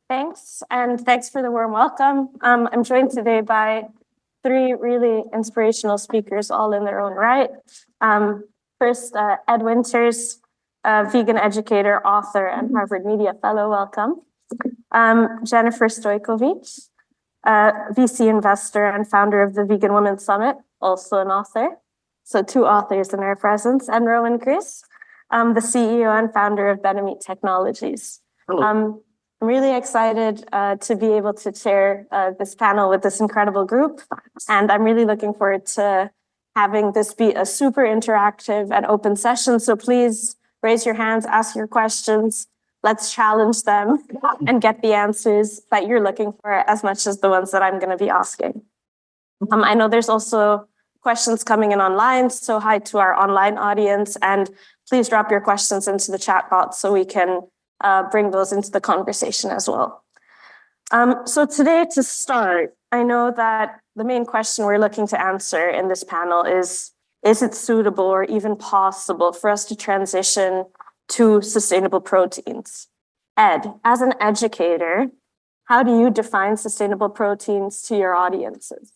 Thanks, and thanks for the warm welcome. I'm joined today by three really inspirational speakers, all in their own right. First, Ed Winters, vegan educator, author, and Harvard Media Fellow. Welcome. Jennifer Stojkovic, VC investor and founder of the Vegan Women's Summit, also an author. So two authors in our presence. And Rowan Chris, the CEO and founder of Benemeat Technologies. Hello. I'm really excited to be able to chair this panel with this incredible group. And I'm really looking forward to having this be a super interactive and open session. So please raise your hands, ask your questions. Let's challenge them and get the answers that you're looking for as much as the ones that I'm going to be asking. I know there's also questions coming in online. So hi to our online audience. And please drop your questions into the chat box so we can bring those into the conversation as well. So today, to start, I know that the main question we're looking to answer in this panel is it suitable or even possible for us to transition to sustainable proteins? Ed, as an educator, how do you define sustainable proteins to your audiences?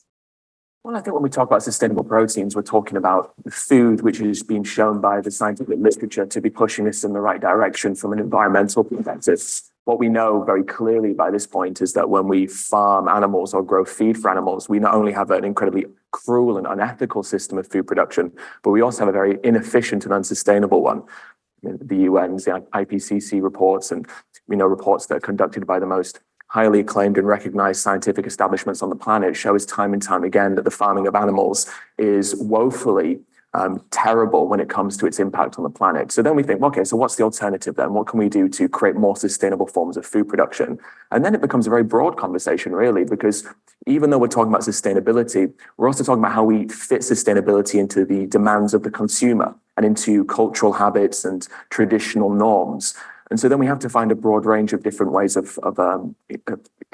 Well, I think when we talk about sustainable proteins, we're talking about food which is being shown by the scientific literature to be pushing us in the right direction from an environmental perspective. What we know very clearly by this point is that when we farm animals or grow feed for animals, we not only have an incredibly cruel and unethical system of food production, but we also have a very inefficient and unsustainable one. The UN's, the IPCC reports, and we know reports that are conducted by the most highly acclaimed and recognized scientific establishments on the planet shows time and time again that the farming of animals is woefully terrible when it comes to its impact on the planet. So then we think, okay, so what's the alternative then? What can we do to create more sustainable forms of food production? And then it becomes a very broad conversation, really, because even though we're talking about sustainability, we're also talking about how we fit sustainability into the demands of the consumer and into cultural habits and traditional norms. And so then we have to find a broad range of different ways of kind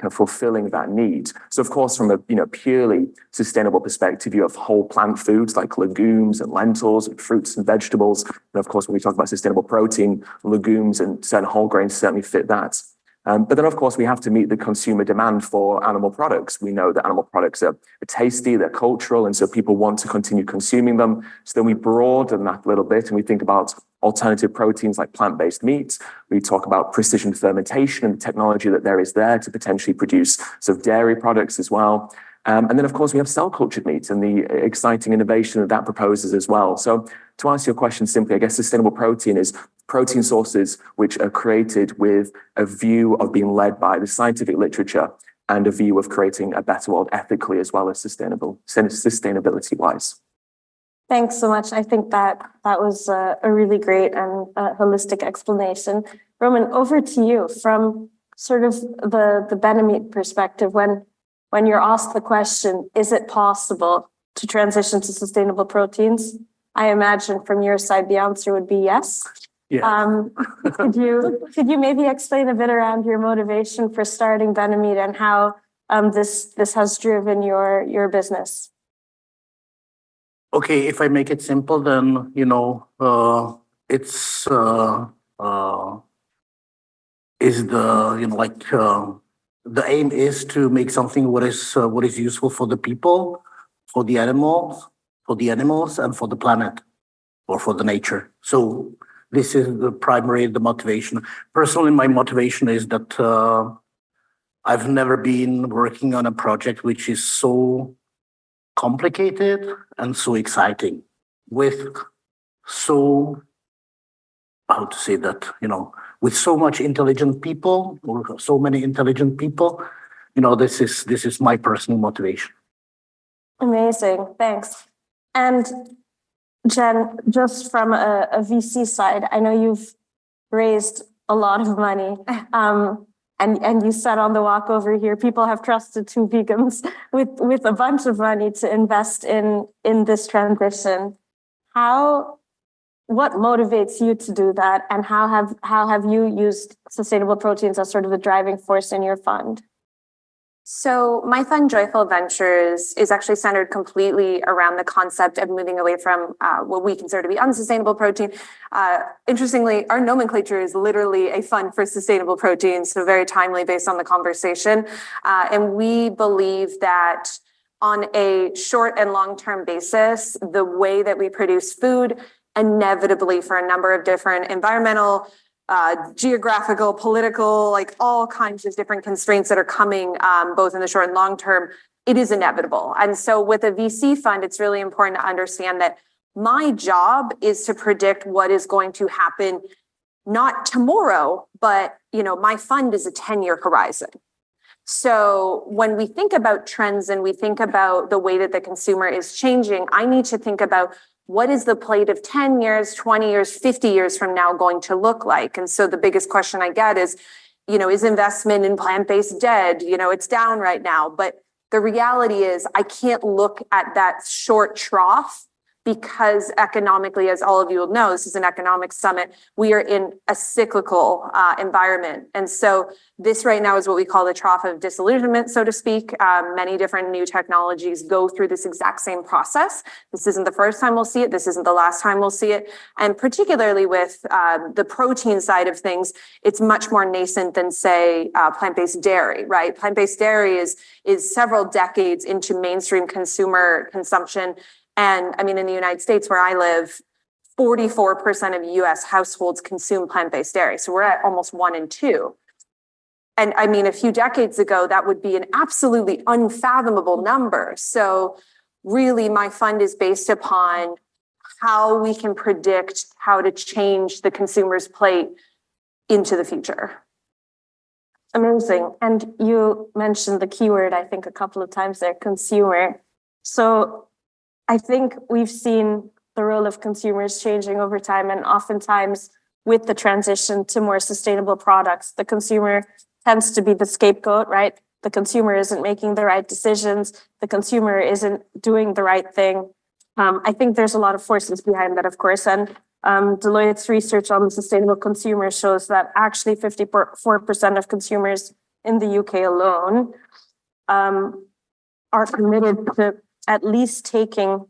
of fulfilling that need. So of course, from a purely sustainable perspective, you have whole plant foods like legumes and lentils and fruits and vegetables. And of course, when we talk about sustainable protein, legumes and certain whole grains certainly fit that. But then, of course, we have to meet the consumer demand for animal products. We know that animal products are tasty, they're cultural, and so people want to continue consuming them. So then we broaden that a little bit and we think about alternative proteins like plant-based meats. We talk about precision fermentation and the technology that there is there to potentially produce sort of dairy products as well. And then, of course, we have cell-cultured meats and the exciting innovation that proposes as well. So to answer your question simply, I guess sustainable protein is protein sources which are created with a view of being led by the scientific literature and a view of creating a better world ethically as well as sustainability-wise. Thanks so much. I think that was a really great and holistic explanation. Roman, over to you from sort of the Benemeat perspective. When you're asked the question, is it possible to transition to sustainable proteins? I imagine from your side, the answer would be yes. Yeah. Could you maybe explain a bit around your motivation for starting Benemeat and how this has driven your business? Okay, if I make it simple, then it's the aim is to make something what is useful for the people, for the animals, and for the planet, or for the nature. So this is the motivation. Personally, my motivation is that I've never been working on a project which is so complicated and so exciting with so much intelligent people or so many intelligent people. This is my personal motivation. Amazing, thanks. And Jen, just from a VC side, I know you've raised a lot of money. And you said on the walk over here, people have trusted two vegans with a bunch of money to invest in this transition. What motivates you to do that, and how have you used sustainable proteins as sort of the driving force in your fund? So my fund, Joyful Ventures, is actually centered completely around the concept of moving away from what we consider to be unsustainable protein. Interestingly, our nomenclature is literally a fund for sustainable protein, so very timely based on the conversation. And we believe that on a short and long-term basis, the way that we produce food, inevitably for a number of different environmental, geographical, political, like all kinds of different constraints that are coming both in the short and long term, it is inevitable. And so with a VC fund, it's really important to understand that my job is to predict what is going to happen, not tomorrow, but my fund is a 10-year horizon. So when we think about trends and we think about the way that the consumer is changing, I need to think about what is the plate of 10 years, 20 years, 50 years from now going to look like? And so the biggest question I get is investment in plant-based dead? It's down right now. But the reality is I can't look at that short trough because economically, as all of you will know, this is an economic summit, we are in a cyclical environment. And so this right now is what we call the trough of disillusionment, so to speak. Many different new technologies go through this exact same process. This isn't the first time we'll see it. This isn't the last time we'll see it. And particularly with the protein side of things, it's much more nascent than, say, plant-based dairy, right? Plant-based dairy is several decades into mainstream consumer consumption. And I mean, in the United States where I live, 44% of US households consume plant-based dairy. So we're at almost 1 in 2. And I mean, a few decades ago, that would be an absolutely unfathomable number. So really, my fund is based upon how we can predict how to change the consumer's plate into the future. Amazing. And you mentioned the keyword, I think, a couple of times there, consumer. So I think we've seen the role of consumers changing over time, and oftentimes with the transition to more sustainable products, the consumer tends to be the scapegoat, right? The consumer isn't making the right decisions. The consumer isn't doing the right thing. I think there's a lot of forces behind that, of course. And Deloitte's research on the sustainable consumer shows that actually 54% of consumers in the UK alone are committed to at least taking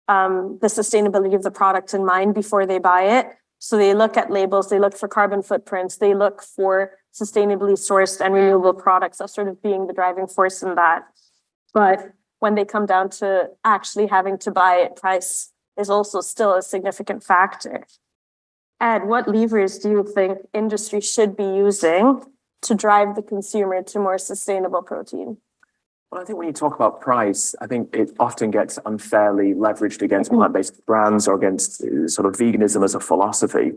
the sustainability of the product in mind before they buy it. So they look at labels, they look for carbon footprints, they look for sustainably sourced and renewable products as sort of being the driving force in that. But when they come down to actually having to buy it, price is also still a significant factor. Ed, what levers do you think industry should be using to drive the consumer to more sustainable protein? Well, I think when you talk about price, I think it often gets unfairly leveraged against plant-based brands or against sort of veganism as a philosophy.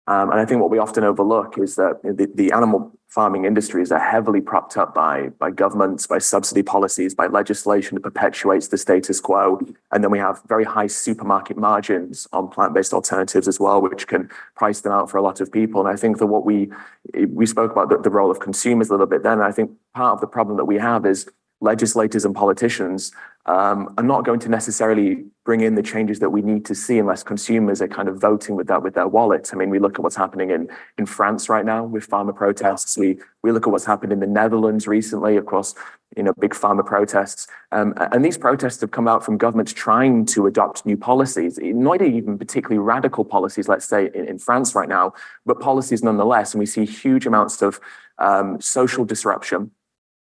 And I think what we often overlook is that the animal farming industries are heavily propped up by governments, by subsidy policies, by legislation that perpetuates the status quo. And then we have very high supermarket margins on plant-based alternatives as well, which can price them out for a lot of people. And I think that what we spoke about the role of consumers a little bit then. And I think part of the problem that we have is legislators and politicians are not going to necessarily bring in the changes that we need to see unless consumers are kind of voting with their wallets. I mean, we look at what's happening in France right now with farmer protests. We look at what's happened in the Netherlands recently, of course, big farmer protests. And these protests have come out from governments trying to adopt new policies, not even particularly radical policies, let's say in France right now, but policies nonetheless. And we see huge amounts of social disruption.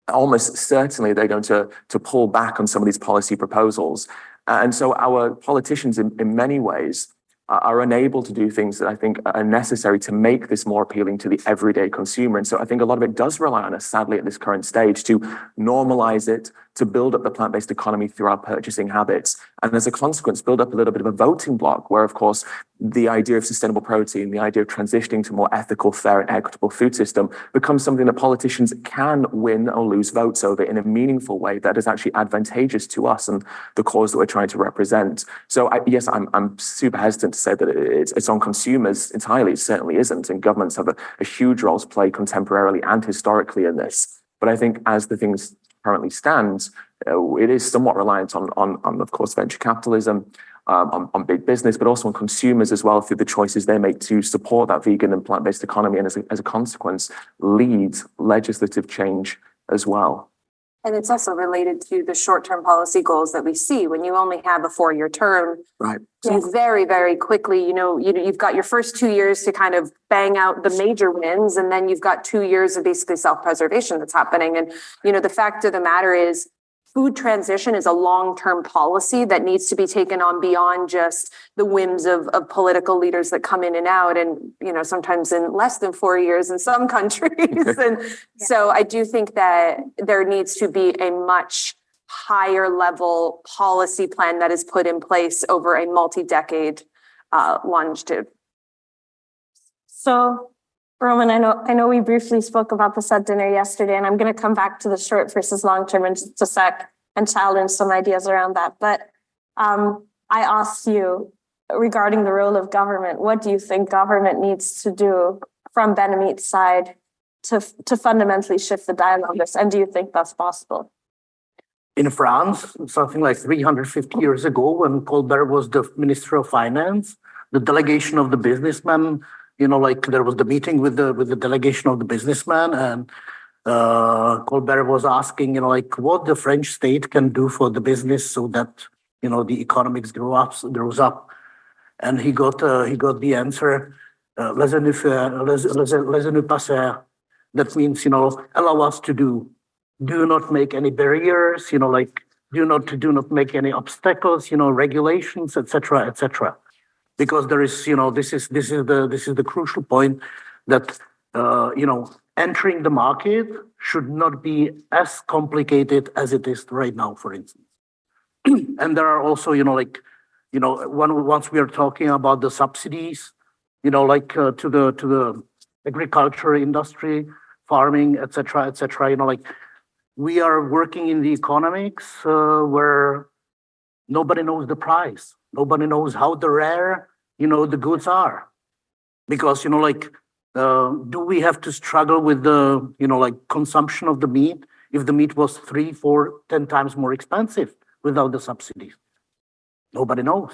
Almost certainly they're going to pull back on some of these policy proposals. And so our politicians in many ways are unable to do things that I think are necessary to make this more appealing to the everyday consumer. And so I think a lot of it does rely on us, sadly, at this current stage, to normalize it, to build up the plant-based economy through our purchasing habits. And as a consequence, build up a little bit of a voting bloc where, of course, the idea of sustainable protein, the idea of transitioning to a more ethical, fair and equitable food system becomes something that politicians can win or lose votes over in a meaningful way that is actually advantageous to us and the cause that we're trying to represent. So yes, I'm super hesitant to say that it's on consumers entirely. It certainly isn't. And governments have a huge role to play contemporarily and historically in this. But I think as the things currently stand, it is somewhat reliant on of course, venture capitalism, on big business, but also on consumers as well through the choices they make to support that vegan and plant-based economy, and as a consequence, lead legislative change as well. And it's also related to the short-term policy goals that we see when you only have a 4-year term. Right. So you very, very quickly, you've got your first 2 years to kind of bang out the major wins, and then you've got 2 years of basically self-preservation that's happening. And, the fact of the matter is food transition is a long-term policy that needs to be taken on beyond just the whims of political leaders that come in and out and, sometimes in less than 4 years in some countries. And so I do think that there needs to be a much higher level policy plan that is put in place over a multi-decade longitude. So, Roman, I know we briefly spoke about this at dinner yesterday, and I'm going to come back to the short versus long term in just a sec and challenge some ideas around that. But I asked you regarding the role of government, what do you think government needs to do from Benemeat's side to fundamentally shift the dialogue on this? And do you think that's possible? In France, something like 350 years ago, when Colbert was the Minister of Finance, the delegation of the businessmen, there was the meeting with the delegation of the businessmen, and Colbert was asking, what the French state can do for the business so that the economics grows up, and he got the answer, laissez-nous passer. That means allow us to do. Do not make any barriers. Do not make any obstacles. Regulations, etc., etc. Because there is, this is the crucial point that entering the market should not be as complicated as it is right now, for instance. And there are also, once we are talking about the subsidies, to the agriculture industry, farming, etc., we are working in the economics where nobody knows the price. Nobody knows how the rare, the goods are. Because, do we have to struggle with the, consumption of the meat if the meat was 3, 4, 10 times more expensive without the subsidies? Nobody knows.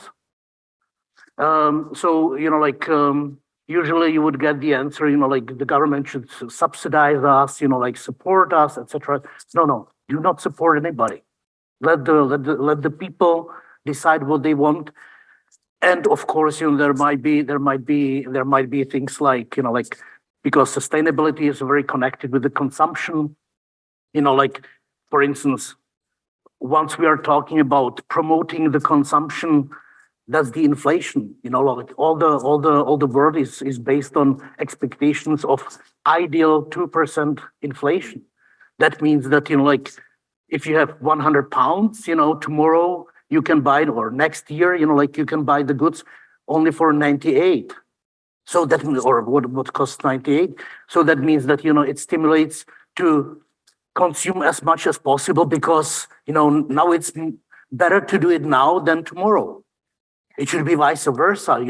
Usually you would get the answer, the government should subsidize us, support us, etc. No, do not support anybody. Let the people decide what they want. And of course, there might be things like, because sustainability is very connected with the consumption, for instance, once we are talking about promoting the consumption, that's the inflation. All the world is based on expectations of ideal 2% inflation. That means that if you have 100 pounds, tomorrow you can buy it, or next year, you can buy the goods only for 98. So that means, or what costs 98. So that means that it stimulates to consume as much as possible because now it's better to do it now than tomorrow. It should be vice versa,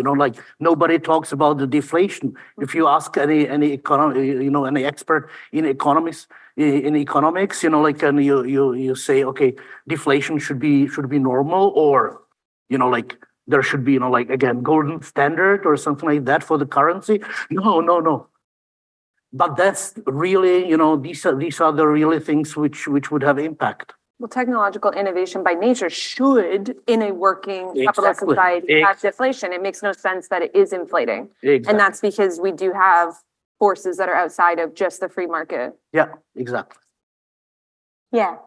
nobody talks about the deflation. If you ask any any expert in economics, and you say, okay, deflation should be normal, or there should be again golden standard or something like that for the currency. No. But that's really these are the really things which would have impact. Well, technological innovation by nature should, in a working capitalist society, have deflation. It makes no sense that it is inflating. Exactly. And that's because we do have forces that are outside of just the free market. Yeah, exactly. Yeah.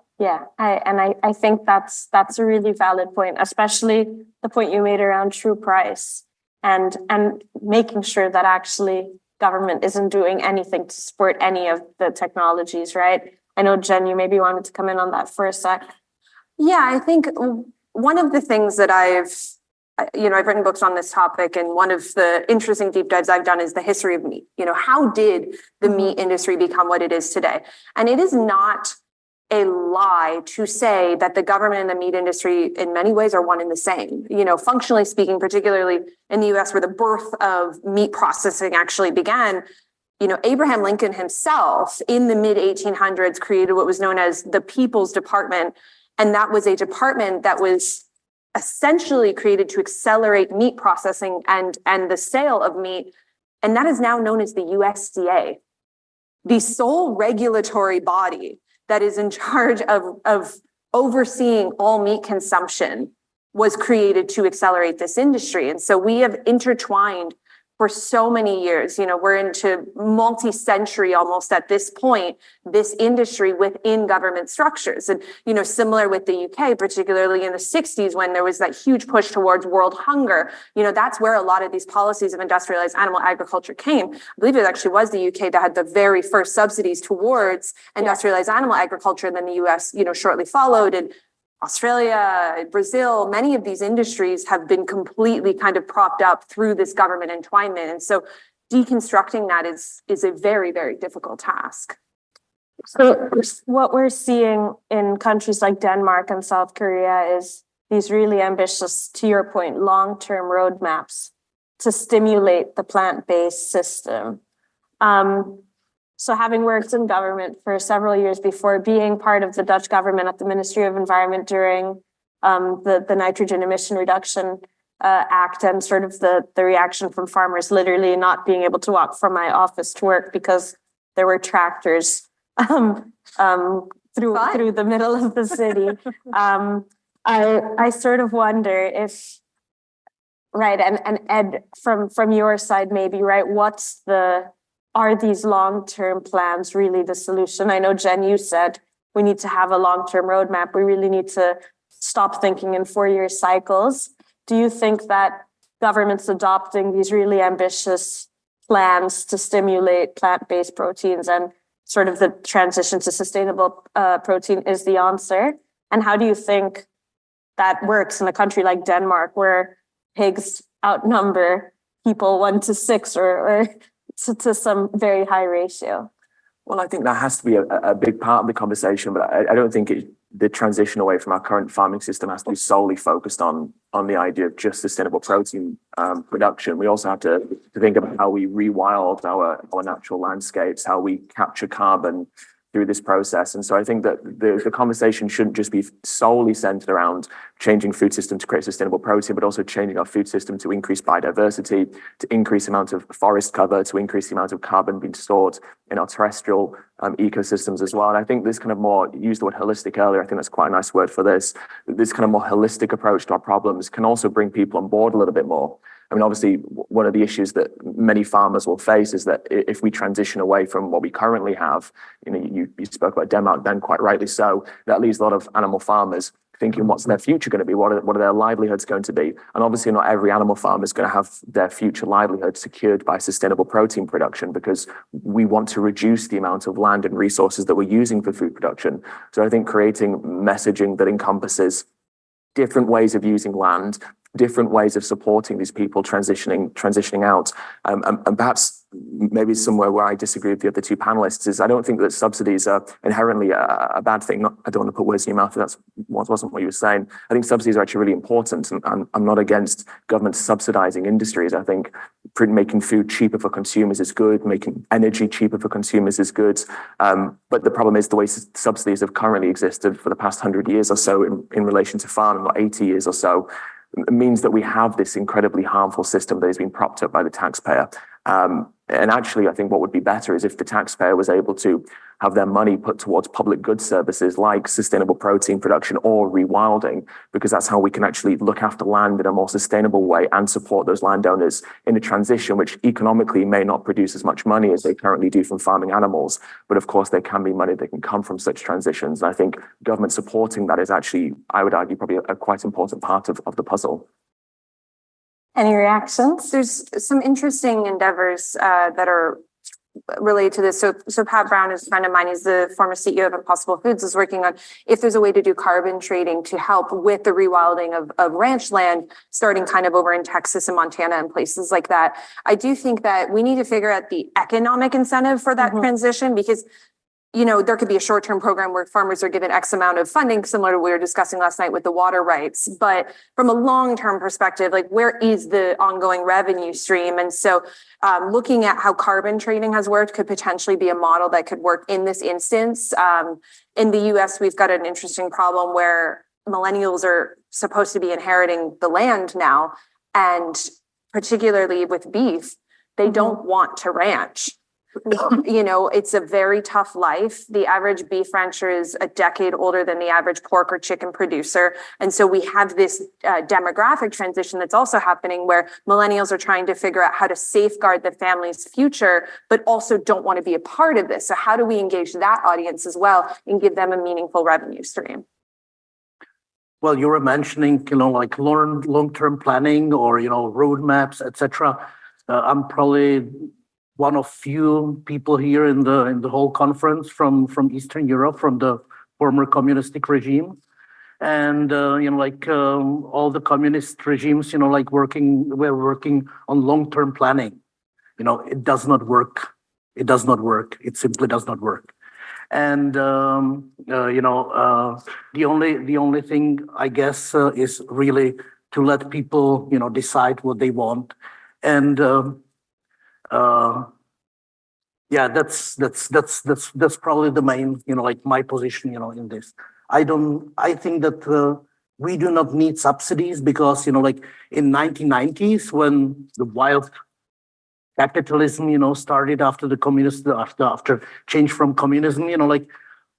I think that's a really valid point, especially the point you made around true price and making sure that actually government isn't doing anything to support any of the technologies, right? I know, Jen, you maybe wanted to come in on that for a sec. Yeah, I think one of the things that I've written books on this topic, and one of the interesting deep dives I've done is the history of meat. How did the meat industry become what it is today? And it is not a lie to say that the government and the meat industry in many ways are one and the same. Functionally speaking, particularly in the US where the birth of meat processing actually began, Abraham Lincoln himself in the mid 1800s created what was known as the People's Department. And that was a department that was essentially created to accelerate meat processing and the sale of meat. And that is now known as the USDA, the sole regulatory body that is in charge of overseeing all meat consumption was created to accelerate this industry. And so we have intertwined for so many years. We're into multi-century almost at this point, this industry within government structures. And, similar with the UK, particularly in the 60s, when there was that huge push towards world hunger, that's where a lot of these policies of industrialized animal agriculture came. I believe it actually was the UK that had the very first subsidies towards industrialized animal agriculture. And then the US, shortly followed. And Australia, Brazil, many of these industries have been completely kind of propped up through this government entwinement. And so deconstructing that is a very, very difficult task. So what we're seeing in countries like Denmark and South Korea is these really ambitious, to your point, long-term roadmaps to stimulate the plant-based system. So having worked in government for several years before, being part of the Dutch government at the Ministry of Environment during the Nitrogen Emission Reduction Act, and sort of the reaction from farmers literally not being able to walk from my office to work because there were tractors through the middle of the city. I sort of wonder if, right, and Ed, from your side maybe, right, are these long-term plans really the solution? I know, Jen, you said we need to have a long-term roadmap. We really need to stop thinking in 4-year cycles. Do you think that governments adopting these really ambitious plans to stimulate plant-based proteins and sort of the transition to sustainable protein is the answer? And how do you think that works in a country like Denmark, where pigs outnumber people 1 to 6 or to some very high ratio? Well, I think that has to be a big part of the conversation, but I don't think the transition away from our current farming system has to be solely focused on the idea of just sustainable protein production. We also have to think about how we rewild our natural landscapes, how we capture carbon through this process. And so I think that the conversation shouldn't just be solely centered around changing food system to create sustainable protein, but also changing our food system to increase biodiversity, to increase the amount of forest cover, to increase the amount of carbon being stored in our terrestrial ecosystems as well. And I think this kind of more, you used the word holistic earlier, I think that's quite a nice word for this. This kind of more holistic approach to our problems can also bring people on board a little bit more. I mean, obviously, one of the issues that many farmers will face is that if we transition away from what we currently have, you spoke about Denmark then, quite rightly so, that leaves a lot of animal farmers thinking, what's their future going to be? What are their livelihoods going to be? And obviously, not every animal farmer is going to have their future livelihood secured by sustainable protein production, because we want to reduce the amount of land and resources that we're using for food production. So I think creating messaging that encompasses different ways of using land, different ways of supporting these people transitioning out. And perhaps maybe somewhere where I disagree with the other two panelists is I don't think that subsidies are inherently a bad thing. I don't want to put words in your mouth, that wasn't what you were saying. I think subsidies are actually really important, and I'm not against government subsidizing industries. I think making food cheaper for consumers is good, making energy cheaper for consumers is good. But the problem is the way subsidies have currently existed for the past 100 years or so in relation to farming, or 80 years or so, means that we have this incredibly harmful system that has been propped up by the taxpayer. And actually, I think what would be better is if the taxpayer was able to have their money put towards public goods services like sustainable protein production or rewilding, because that's how we can actually look after land in a more sustainable way and support those landowners in a transition which economically may not produce as much money as they currently do from farming animals. But of course, there can be money that can come from such transitions. And I think government supporting that is actually, I would argue, probably a quite important part of the puzzle. Any reactions? There's some interesting endeavors that are related to this. So Pat Brown is a friend of mine. He's the former CEO of Impossible Foods, is working on if there's a way to do carbon trading to help with the rewilding of ranch land, starting kind of over in Texas and Montana and places like that. I do think that we need to figure out the economic incentive for that transition, because there could be a short-term program where farmers are given X amount of funding, similar to what we were discussing last night with the water rights. But from a long-term perspective, like, where is the ongoing revenue stream? And so looking at how carbon trading has worked could potentially be a model that could work in this instance. In the US, we've got an interesting problem where millennials are supposed to be inheriting the land now. And particularly with beef, they don't want to ranch. You know, it's a very tough life. The average beef rancher is a decade older than the average pork or chicken producer. And so we have this demographic transition that's also happening where millennials are trying to figure out how to safeguard the family's future, but also don't want to be a part of this. So how do we engage that audience as well and give them a meaningful revenue stream? Well, you were mentioning, like long-term planning or, roadmaps, etc. I'm probably one of few people here in the whole conference from Eastern Europe, from the former communistic regime. And, all the communist regimes, we're working on long-term planning. It does not work. It does not work. It simply does not work. And the only thing I guess is really to let people decide what they want, and yeah, that's probably the main my position in this. I think that we do not need subsidies because in 1990s when the wild capitalism, started after the communist, after change from communism,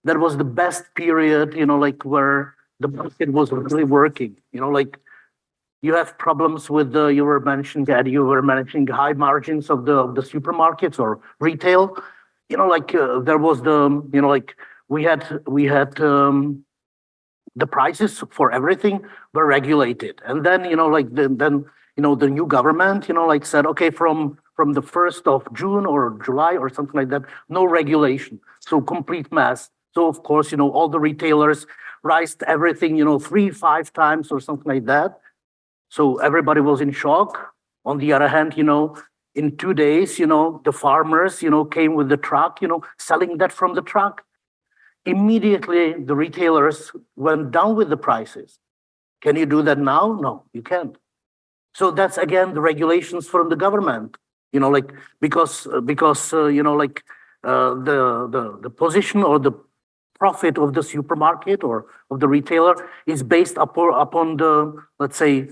that was the best period, where the market was really working, you have problems with you were mentioning high margins of the supermarkets or retail, there was we had the prices for everything were regulated. And then, the new government, said, okay, from the 1st of June or July or something like that, no regulation. So complete mess. So of course, all the retailers raised everything, 3-5 times or something like that. So everybody was in shock. On the other hand, in 2 days, the farmers, came with the truck, selling that from the truck. Immediately, the retailers went down with the prices. Can you do that now? No, you can't. So that's again the regulations from the government, because the position or the profit of the supermarket or of the retailer is based upon the, let's say,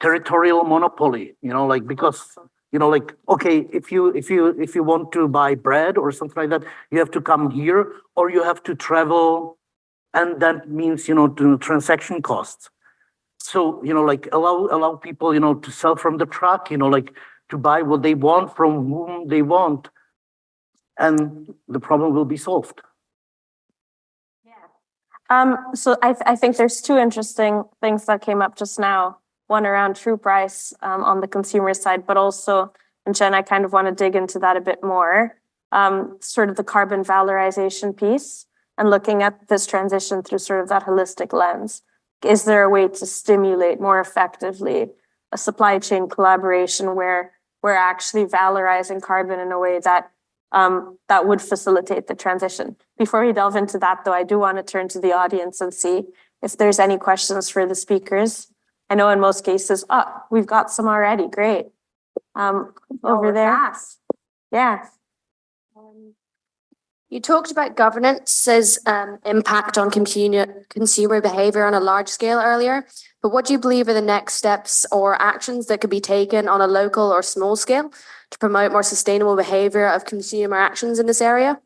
territorial monopoly. Because okay, if you want to buy bread or something like that, you have to come here or you have to travel, and that means to transaction costs. So allow people to sell from the truck, to buy what they want from whom they want, and the problem will be solved. Yeah. So I think there's two interesting things that came up just now. One around true price on the consumer side, but also, and Jen, I kind of want to dig into that a bit more. Sort of the carbon valorization piece and looking at this transition through sort of that holistic lens. Is there a way to stimulate more effectively a supply chain collaboration where we're actually valorizing carbon in a way that that would facilitate the transition? Before we delve into that, though, I do want to turn to the audience and see if there's any questions for the speakers. I know in most cases, we've got some already. Great. Over there. Fast. Yeah. You talked about governance's impact on consumer behavior on a large scale earlier, but what do you believe are the next steps or actions that could be taken on a local or small scale to promote more sustainable behavior of consumer actions in this area?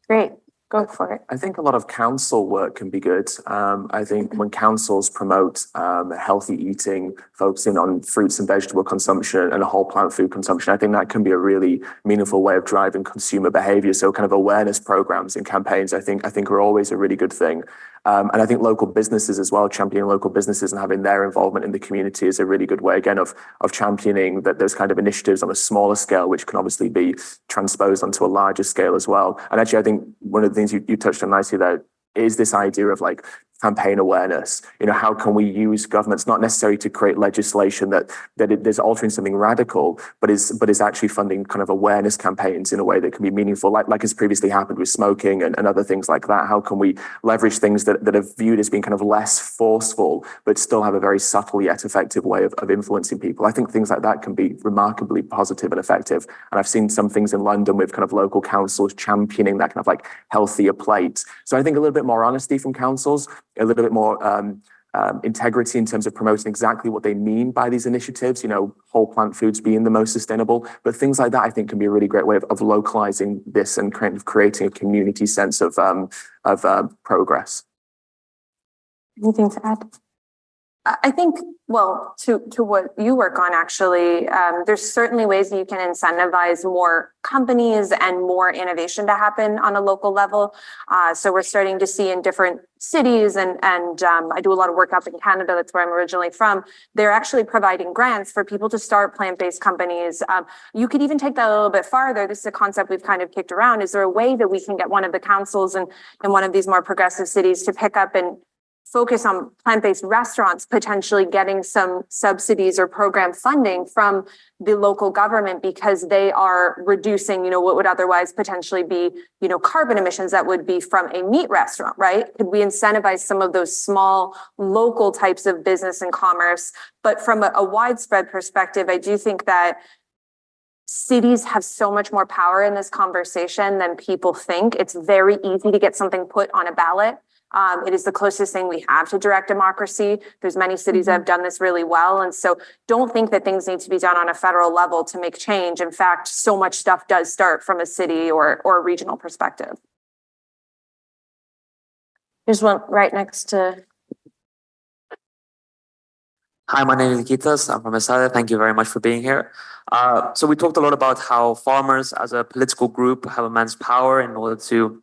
Great. Go for it. I think a lot of council work can be good. I think when councils promote healthy eating, focusing on fruits and vegetable consumption and a whole plant food consumption, I think that can be a really meaningful way of driving consumer behavior. So kind of awareness programs and campaigns, I think are always a really good thing. And I think local businesses as well, championing local businesses and having their involvement in the community is a really good way, again, of championing those kind of initiatives on a smaller scale, which can obviously be transposed onto a larger scale as well. And actually, I think one of the things you touched on nicely there is this idea of like campaign awareness. How can we use governments, not necessarily to create legislation that is altering something radical, but is actually funding kind of awareness campaigns in a way that can be meaningful, like has previously happened with smoking and other things like that. How can we leverage things that are viewed as being kind of less forceful, but still have a very subtle yet effective way of influencing people? I think things like that can be remarkably positive and effective. And I've seen some things in London with kind of local councils championing that kind of like healthier plate. So I think a little bit more honesty from councils, a little bit more integrity in terms of promoting exactly what they mean by these initiatives, whole plant foods being the most sustainable. But things like that, I think, can be a really great way of localizing this and kind of creating a community sense of progress. Anything to add? I think, well, to what you work on, actually, there's certainly ways that you can incentivize more companies and more innovation to happen on a local level. So we're starting to see in different cities, and I do a lot of work up in Canada. That's where I'm originally from. They're actually providing grants for people to start plant-based companies. You could even take that a little bit farther. This is a concept we've kind of kicked around. Is there a way that we can get one of the councils in one of these more progressive cities to pick up and focus on plant-based restaurants, potentially getting some subsidies or program funding from the local government, because they are reducing, what would otherwise potentially be, carbon emissions that would be from a meat restaurant, right? Could we incentivize some of those small local types of business and commerce? But from a widespread perspective, I do think that cities have so much more power in this conversation than people think. It's very easy to get something put on a ballot. It is the closest thing we have to direct democracy. There's many cities that have done this really well. And so don't think that things need to be done on a federal level to make change. In fact, so much stuff does start from a city or a regional perspective. There's one right next to. Hi, my name is Gitas. I'm from Esada. Thank you very much for being here. So we talked a lot about how farmers as a political group have immense power in order to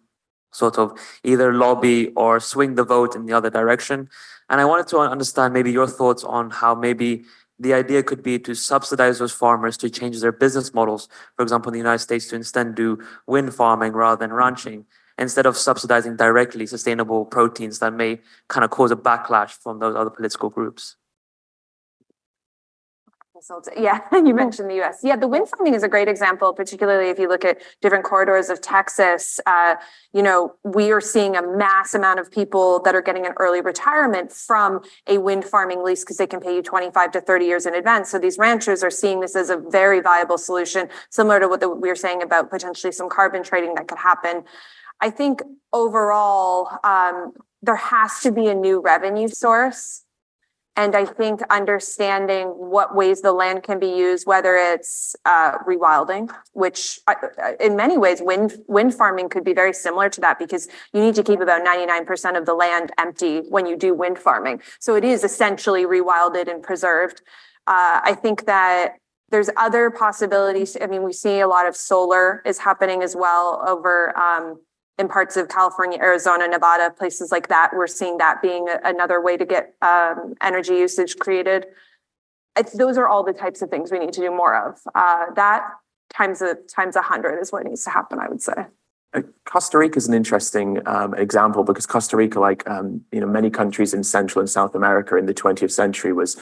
sort of either lobby or swing the vote in the other direction. And I wanted to understand maybe your thoughts on how maybe the idea could be to subsidize those farmers to change their business models. For example, in the United States, to instead do wind farming rather than ranching, instead of subsidizing directly sustainable proteins that may kind of cause a backlash from those other political groups. Yeah, you mentioned the US. Yeah, the wind farming is a great example, particularly if you look at different corridors of Texas. We are seeing a mass amount of people that are getting an early retirement from a wind farming lease because they can pay you 25 to 30 years in advance. So these ranchers are seeing this as a very viable solution, similar to what we were saying about potentially some carbon trading that could happen. I think overall, there has to be a new revenue source. And I think understanding what ways the land can be used, whether it's rewilding, which in many ways wind farming could be very similar to that, because you need to keep about 99% of the land empty when you do wind farming. So it is essentially rewilded and preserved. I think that there's other possibilities. I mean, we see a lot of solar is happening as well over in parts of California, Arizona, Nevada, places like that. We're seeing that being another way to get energy usage created. Those are all the types of things we need to do more of. That times 100 is what needs to happen, I would say. Costa Rica is an interesting example, because Costa Rica, like many countries in Central and South America in the 20th century, was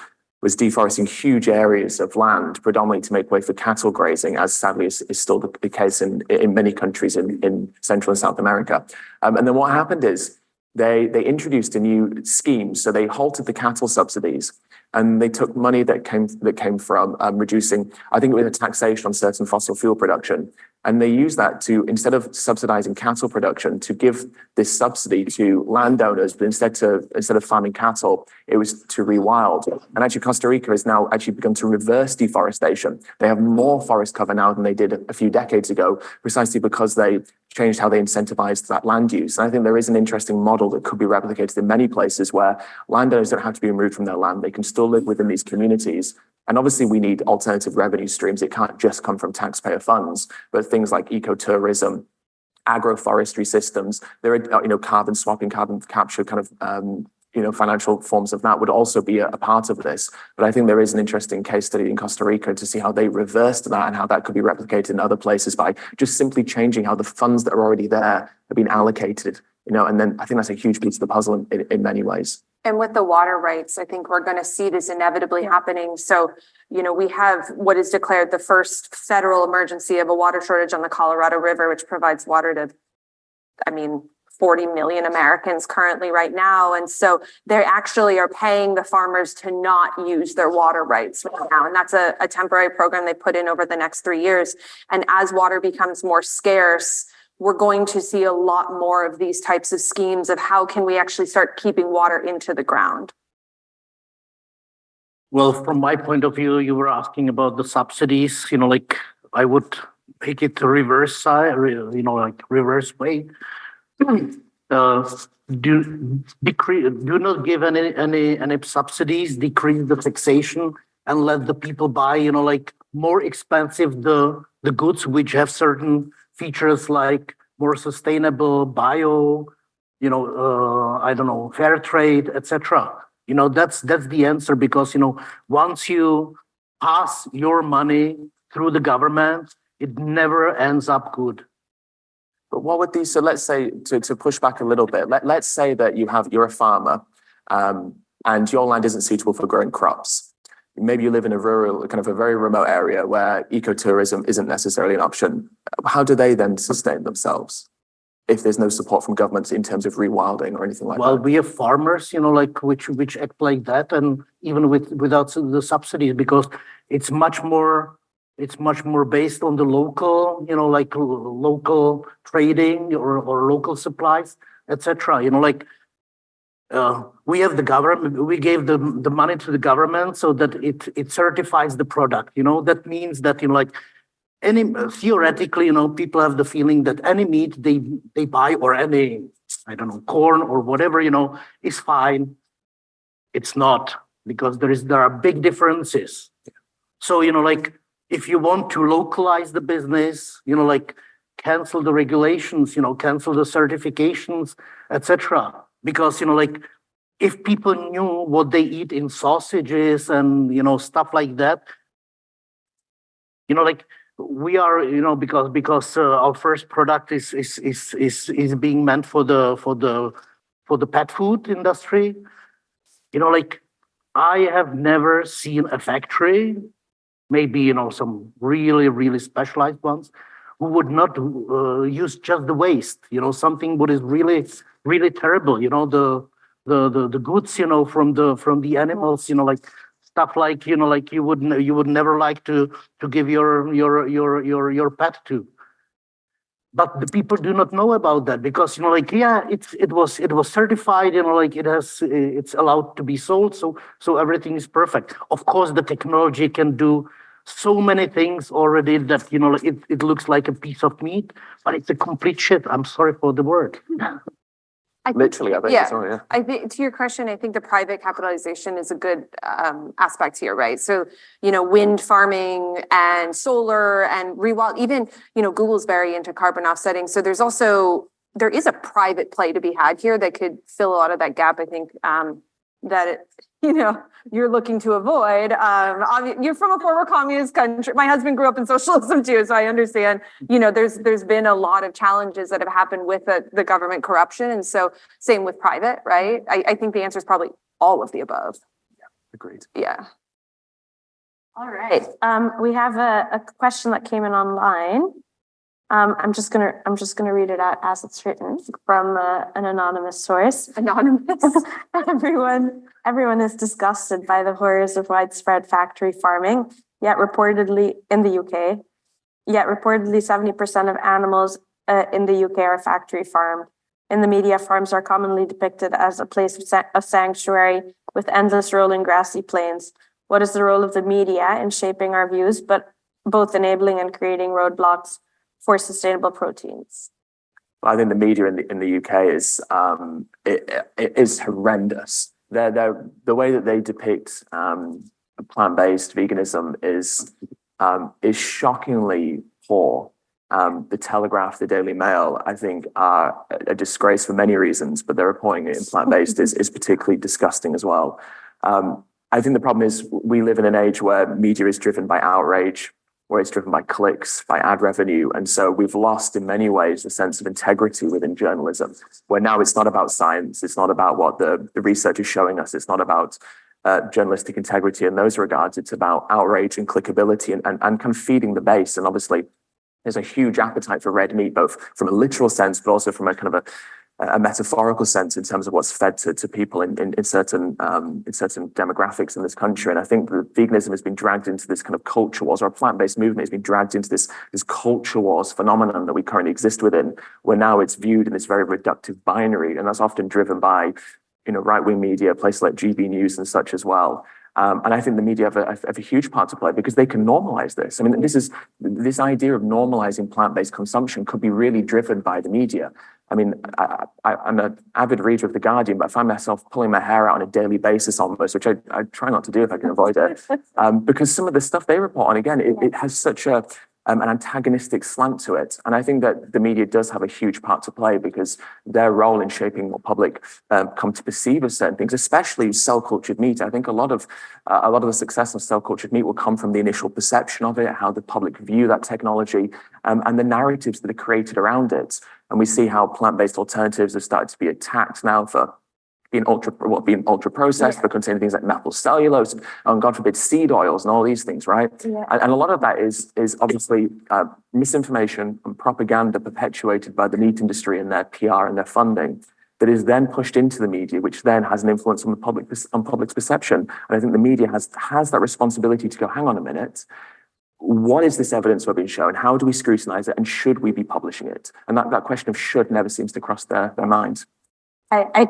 deforesting huge areas of land, predominantly to make way for cattle grazing, as sadly is still the case in many countries in Central and South America. And then what happened is they introduced a new scheme. So they halted the cattle subsidies, and they took money that came from reducing, I think it was a taxation on certain fossil fuel production. And they used that to, instead of subsidizing cattle production, to give this subsidy to landowners, but instead of farming cattle, it was to rewild. And actually, Costa Rica has now actually begun to reverse deforestation. They have more forest cover now than they did a few decades ago, precisely because they changed how they incentivized that land use. And I think there is an interesting model that could be replicated in many places where landowners don't have to be removed from their land. They can still live within these communities. And obviously, we need alternative revenue streams. It can't just come from taxpayer funds, but things like ecotourism, agroforestry systems, there are, carbon swapping, carbon capture kind of, financial forms of that would also be a part of this. But I think there is an interesting case study in Costa Rica to see how they reversed that and how that could be replicated in other places by just simply changing how the funds that are already there have been allocated, and then I think that's a huge piece of the puzzle in many ways. And with the water rights, I think we're going to see this inevitably happening. So, we have what is declared the first federal emergency of a water shortage on the Colorado River, which provides water to, 40 million Americans currently right now. And so they actually are paying the farmers to not use their water rights right now. And that's a temporary program they put in over the next 3 years. And as water becomes more scarce, we're going to see a lot more of these types of schemes of how can we actually start keeping water into the ground. Well, from my point of view, you were asking about the subsidies, like I would make it the reverse side, like reverse way. Uh, do not give any subsidies, decrease the taxation and let the people buy, like more expensive the goods which have certain features like more sustainable bio, I don't know, fair trade, etc. That's the answer because once you pass your money through the government, it never ends up good. But what would these, so let's say, to push back a little bit, let's say that you're a farmer and your land isn't suitable for growing crops. Maybe you live in a rural, kind of a very remote area where ecotourism isn't necessarily an option. How do they then sustain themselves if there's no support from governments in terms of rewilding or anything like that? Well, we have farmers, like which act like that, and even without the subsidies, because it's much more based on the local, like local trading or local supplies, etc. We have the government, we gave the money to the government so that it certifies the product. That means that like any theoretically, people have the feeling that any meat they buy or any, I don't know, corn or whatever, is fine. It's not, because there are big differences. So like if you want to localize the business, like cancel the regulations, cancel the certifications, etc. Because like if people knew what they eat in sausages and stuff like that, like we are, because our first product is being meant for the pet food industry. Like I have never seen a factory, maybe some really, really specialized ones, who would not use just the waste, something what is really, really terrible, the goods, from the animals, like stuff like, like you would never like to give your pet to. But the people do not know about that because, like, yeah, it was certified, like it's allowed to be sold. So everything is perfect. Of course, the technology can do so many things already that, it looks like a piece of meat, but it's a complete shit. I'm sorry for the word. Literally, I think. Yeah. Sorry, yeah. I think to your question, I think the private capitalization is a good aspect here, right? So, wind farming and solar and rewild, even, Google's very into carbon offsetting. So there is a private play to be had here that could fill a lot of that gap. I think that you're looking to avoid. You're from a former communist country. My husband grew up in socialism too, so I understand. There's been a lot of challenges that have happened with the government corruption, and so same with private, right? I think the answer is probably all of the above. Yeah, agreed. Yeah. All right. We have a question that came in online. I'm just gonna read it out as it's written from an anonymous source. Anonymous. Everyone is disgusted by the horrors of widespread factory farming. Yet reportedly in the UK, 70% of animals in the UK are factory farmed. In the media, farms are commonly depicted as a place of sanctuary with endless rolling grassy plains. What is the role of the media in shaping our views, but both enabling and creating roadblocks for sustainable proteins? I think the media in the UK is horrendous. The way that they depict plant-based veganism is shockingly poor. The Telegraph, the Daily Mail, I think, are a disgrace for many reasons, but their reporting in plant-based is particularly disgusting as well. I think the problem is we live in an age where media is driven by outrage, where it's driven by clicks, by ad revenue. And so we've lost in many ways the sense of integrity within journalism, where now it's not about science. It's not about what the research is showing us. It's not about journalistic integrity in those regards. It's about outrage and clickability and kind of feeding the base. And obviously there's a huge appetite for red meat, both from a literal sense, but also from a kind of a metaphorical sense in terms of what's fed to people in certain demographics in this country. And I think that veganism has been dragged into this kind of culture wars, or a plant-based movement has been dragged into this culture wars phenomenon that we currently exist within, where now it's viewed in this very reductive binary. And that's often driven by, right-wing media, places like GB News and such as well. And I think the media have a huge part to play because they can normalize this. I mean, this idea of normalizing plant-based consumption could be really driven by the media. I mean, I'm an avid reader of The Guardian, but I find myself pulling my hair out on a daily basis almost, which I try not to do if I can avoid it. Because some of the stuff they report on, again, it has such an antagonistic slant to it. And I think that the media does have a huge part to play because their role in shaping what public come to perceive as certain things, especially cell-cultured meat. I think a lot of the success of cell-cultured meat will come from the initial perception of it, how the public view that technology, and the narratives that are created around it. And we see how plant-based alternatives have started to be attacked now for being ultra processed, for containing things like methyl cellulose, and God forbid, seed oils and all these things, right? Yeah. And a lot of that is obviously misinformation and propaganda perpetuated by the meat industry and their PR and their funding that is then pushed into the media, which then has an influence on public's perception. And I think the media has that responsibility to go, hang on a minute. What is this evidence we're being shown? How do we scrutinize it? And should we be publishing it? And that question of should never seems to cross their minds. I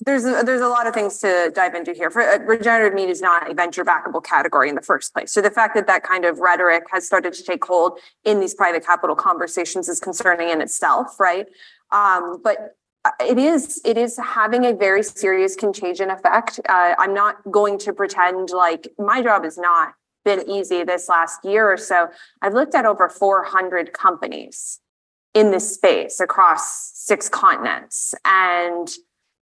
There's a lot of things to dive into here. Regenerative meat is not a venture backable category in the first place. So the fact that kind of rhetoric has started to take hold in these private capital conversations is concerning in itself, right? But it is having a very serious contagion effect. I'm not going to pretend like my job has not been easy this last year or so. I've looked at over 400 companies in this space across 6 continents, and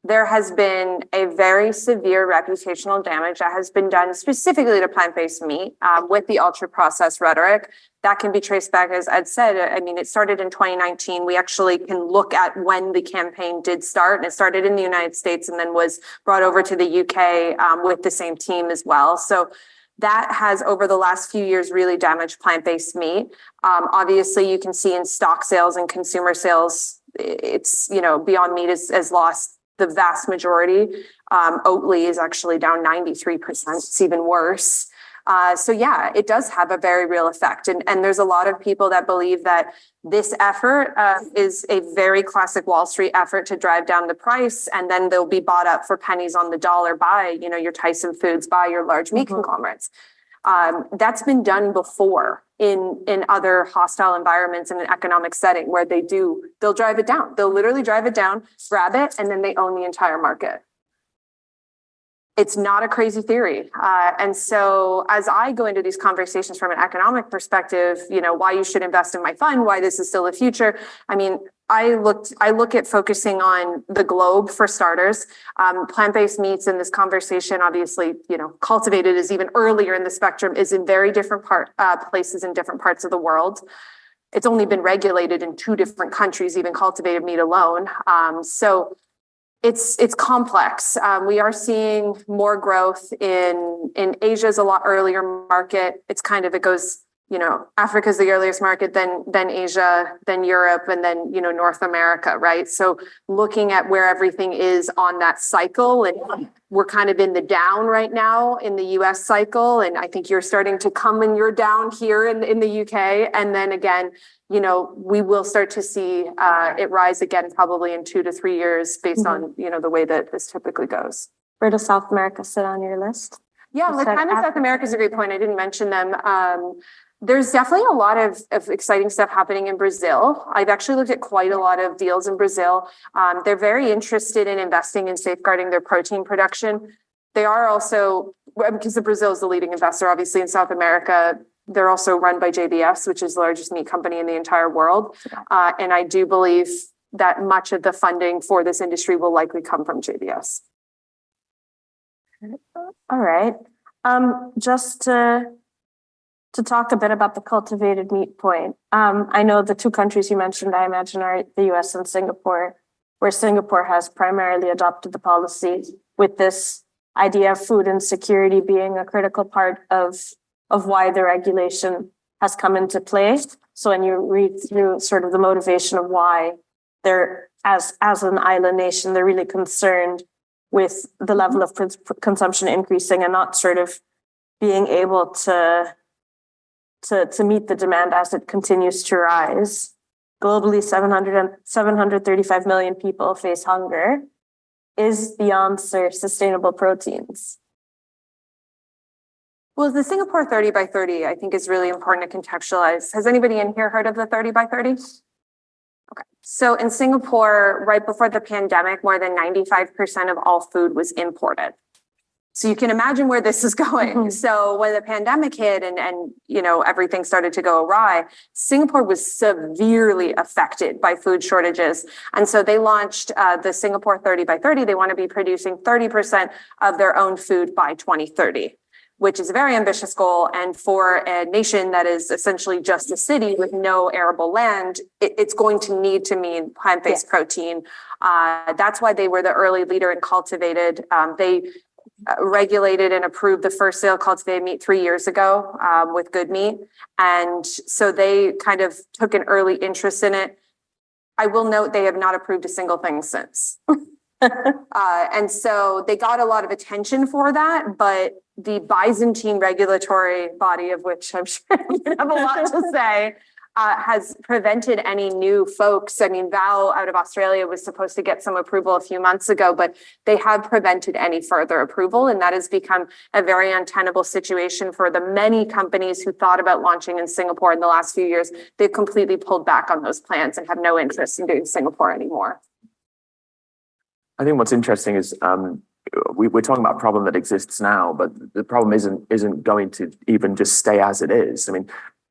there has been a very severe reputational damage that has been done specifically to plant-based meat with the ultra-processed rhetoric. That can be traced back, as Ed said. I mean, it started in 2019. We actually can look at when the campaign did start, and it started in the United States and then was brought over to the UK with the same team as well. So that has, over the last few years, really damaged plant-based meat. Obviously, you can see in stock sales and consumer sales, it's, Beyond Meat has lost the vast majority. Oatly is actually down 93%. It's even worse. So yeah, it does have a very real effect. And there's a lot of people that believe that this effort is a very classic Wall Street effort to drive down the price. And then they'll be bought up for pennies on the dollar by, your Tyson Foods, by your large meat conglomerates. That's been done before in other hostile environments in an economic setting where they'll drive it down. They'll literally drive it down, grab it, and then they own the entire market. It's not a crazy theory. And so as I go into these conversations from an economic perspective, why you should invest in my fund, why this is still the future. I mean, I look at focusing on the globe for starters. Plant-based meats in this conversation, obviously, cultivated is even earlier in the spectrum, is in very different places in different parts of the world. It's only been regulated in 2 different countries, even cultivated meat alone. So it's complex. We are seeing more growth in Asia's a lot earlier market. It goes, Africa's the earliest market, then Asia, then Europe, and then, North America, right? So looking at where everything is on that cycle, and we're kind of in the down right now in the US cycle. And I think you're starting to come and you're down here in the UK. And then again, we will start to see it rise again, probably in 2 to 3 years based on, the way that this typically goes. Where does South America sit on your list? Yeah, Latin and South America is a great point. I didn't mention them. There's definitely a lot of exciting stuff happening in Brazil. I've actually looked at quite a lot of deals in Brazil. They're very interested in investing in safeguarding their protein production. They are also, because Brazil is the leading investor, obviously, in South America. They're also run by JBS, which is the largest meat company in the entire world. And I do believe, that much of the funding for this industry will likely come from JBS. All right. Just to talk a bit about the cultivated meat point. I know the two countries you mentioned, I imagine, are the US and Singapore, where Singapore has primarily adopted the policy with this idea of food insecurity being a critical part of why the regulation has come into play. So when you read through sort of the motivation of why they're, as an island nation, they're really concerned with the level of consumption increasing and not sort of being able to meet the demand as it continues to rise. Globally, 735 million people face hunger. Is the answer sustainable proteins? Well, the Singapore 30 by 30, I think, is really important to contextualize. Has anybody in here heard of the 30 by 30? Okay. So in Singapore, right before the pandemic, more than 95% of all food was imported. So you can imagine where this is going. So when the pandemic hit and everything started to go awry, Singapore was severely affected by food shortages. And so they launched the Singapore 30 by 30. They want to be producing 30% of their own food by 2030, which is a very ambitious goal. And for a nation that is essentially just a city with no arable land, it's going to need to mean plant-based protein. That's why they were the early leader in cultivated. They regulated and approved the first sale of cultivated meat 3 years ago with Good Meat. And so they kind of took an early interest in it. I will note they have not approved a single thing since. And so they got a lot of attention for that, but the Byzantine regulatory body, of which I'm sure you have a lot to say, has prevented any new folks. I mean, Val out of Australia was supposed to get some approval a few months ago, but they have prevented any further approval. And that has become a very untenable situation for the many companies who thought about launching in Singapore in the last few years. They've completely pulled back on those plans and have no interest in doing Singapore anymore. I think what's interesting is we're talking about a problem that exists now, but the problem isn't going to even just stay as it is. I mean,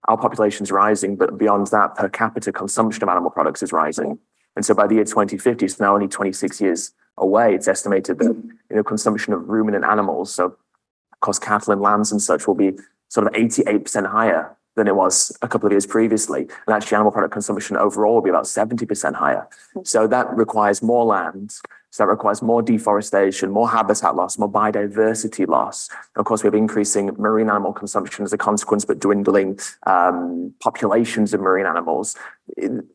our population's rising, but beyond that, per capita consumption of animal products is rising. And so by the year 2050, it's now only 26 years away. It's estimated that consumption of ruminant animals, so of course cattle and lambs and such, will be sort of 88% higher than it was a couple of years previously. And actually animal product consumption overall will be about 70% higher. So that requires more land. So that requires more deforestation, more habitat loss, more biodiversity loss. And of course, we have increasing marine animal consumption as a consequence, but dwindling populations of marine animals.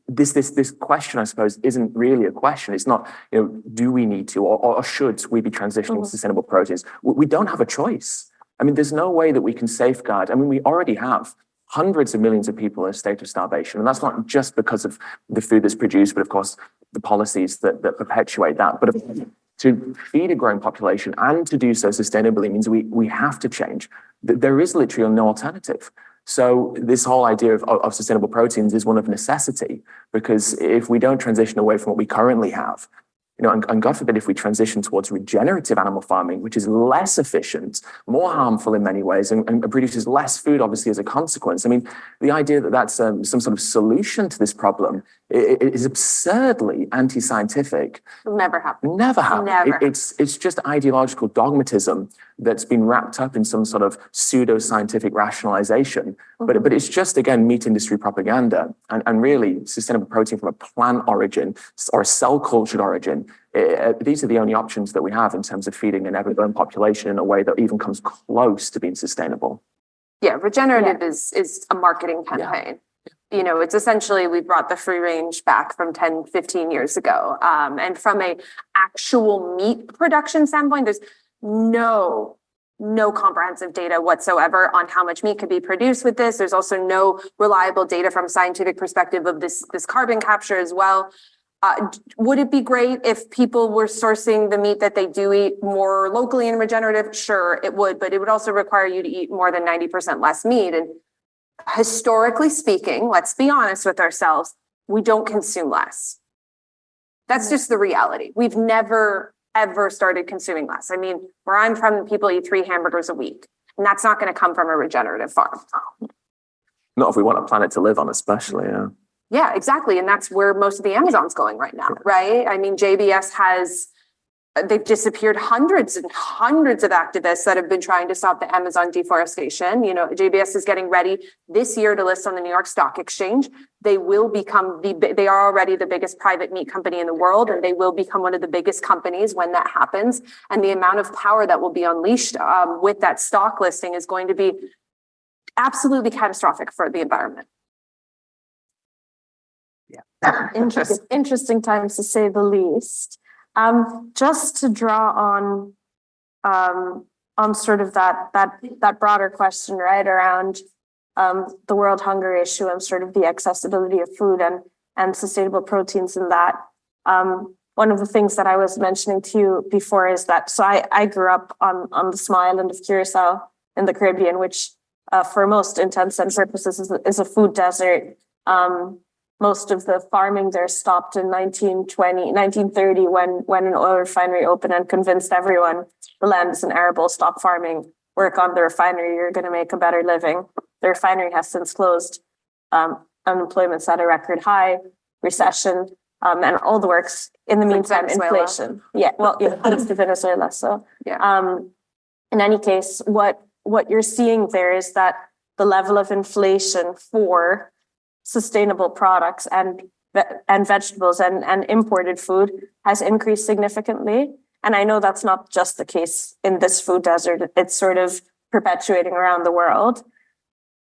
This question, I suppose, isn't really a question. It's not, do we need to or should we be transitioning to sustainable proteins? We don't have a choice. I mean, there's no way that we can safeguard. I mean, we already have hundreds of millions of people in a state of starvation. And that's not just because of the food that's produced, but of course, the policies that perpetuate that. But to feed a growing population and to do so sustainably means we have to change. There is literally no alternative. So this whole idea of sustainable proteins is one of necessity, because if we don't transition away from what we currently have, and God forbid if we transition towards regenerative animal farming, which is less efficient, more harmful in many ways, and produces less food, obviously, as a consequence. I mean, the idea that that's some sort of solution to this problem is absurdly anti-scientific. Never happen. Never happen. Never. It's just ideological dogmatism that's been wrapped up in some sort of pseudo-scientific rationalization. But it's just, again, meat industry propaganda. And really, sustainable protein from a plant origin or a cell-cultured origin, these are the only options that we have in terms of feeding an ever-growing population in a way that even comes close to being sustainable. Yeah, regenerative is a marketing campaign. Yeah. It's essentially, we brought the free range back from 10, 15 years ago. And from a actual meat production standpoint, there's no comprehensive data whatsoever on how much meat could be produced with this. There's also no reliable data from a scientific perspective of this carbon capture as well. Would it be great if people were sourcing the meat that they do eat more locally and regenerative? Sure, it would, but it would also require you to eat more than 90% less meat. And historically speaking, let's be honest with ourselves, we don't consume less. That's just the reality. We've never, ever started consuming less. I mean, where I'm from, people eat 3 hamburgers a week, and that's not going to come from a regenerative farm. Not if we want a planet to live on, especially, yeah. Yeah, exactly. And that's where most of the Amazon's going right now, right? I mean, JBS has, they've disappeared hundreds and hundreds of activists that have been trying to stop the Amazon deforestation. You know, JBS is getting ready this year to list on the New York Stock Exchange. They will become they are already the biggest private meat company in the world, and they will become one of the biggest companies when that happens. And the amount of power that will be unleashed with that stock listing is going to be absolutely catastrophic for the environment. Interesting times to say the least. Just to draw on sort of that broader question, right, around the world hunger issue and sort of the accessibility of food and sustainable proteins in that. One of the things that I was mentioning to you before is that, so I grew up on the small island of Curacao in the Caribbean, which for most intents and purposes is a food desert. Most of the farming there stopped in 1930 when an oil refinery opened and convinced everyone the land is arable, stop farming, work on the refinery, you're going to make a better living. The refinery has since closed. Unemployment's at a record high, recession, and all the works. In the meantime, inflation. Yeah, well, thanks to Venezuela. So, in any case, what you're seeing there is that the level of inflation for sustainable products and vegetables and imported food has increased significantly. And I know that's not just the case in this food desert, it's sort of perpetuating around the world.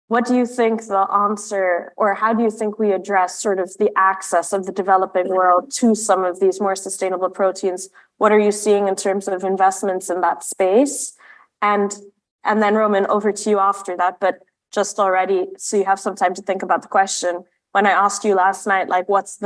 What do you think the answer, or how do you think we address sort of the access of the developing world to some of these more sustainable proteins? What are you seeing in terms of investments in that space? And then Roman, over to you after that, but just already, so you have some time to think about the question. When I asked you last night, like, what's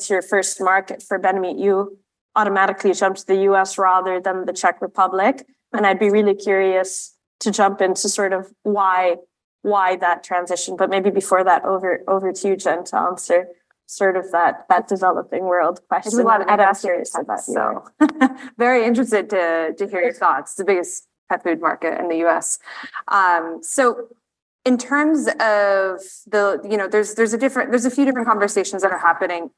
your first market for Benmeat, you automatically jumped to the US rather than the Czech Republic. And I'd be really curious to jump into sort of why that transition. But maybe before that, over to you, Jen, to answer sort of that developing world question. There's a lot of I'm curious about you. So very interested to hear your thoughts. It's the biggest pet food market in the US. So in terms of there's a few different conversations that are happening.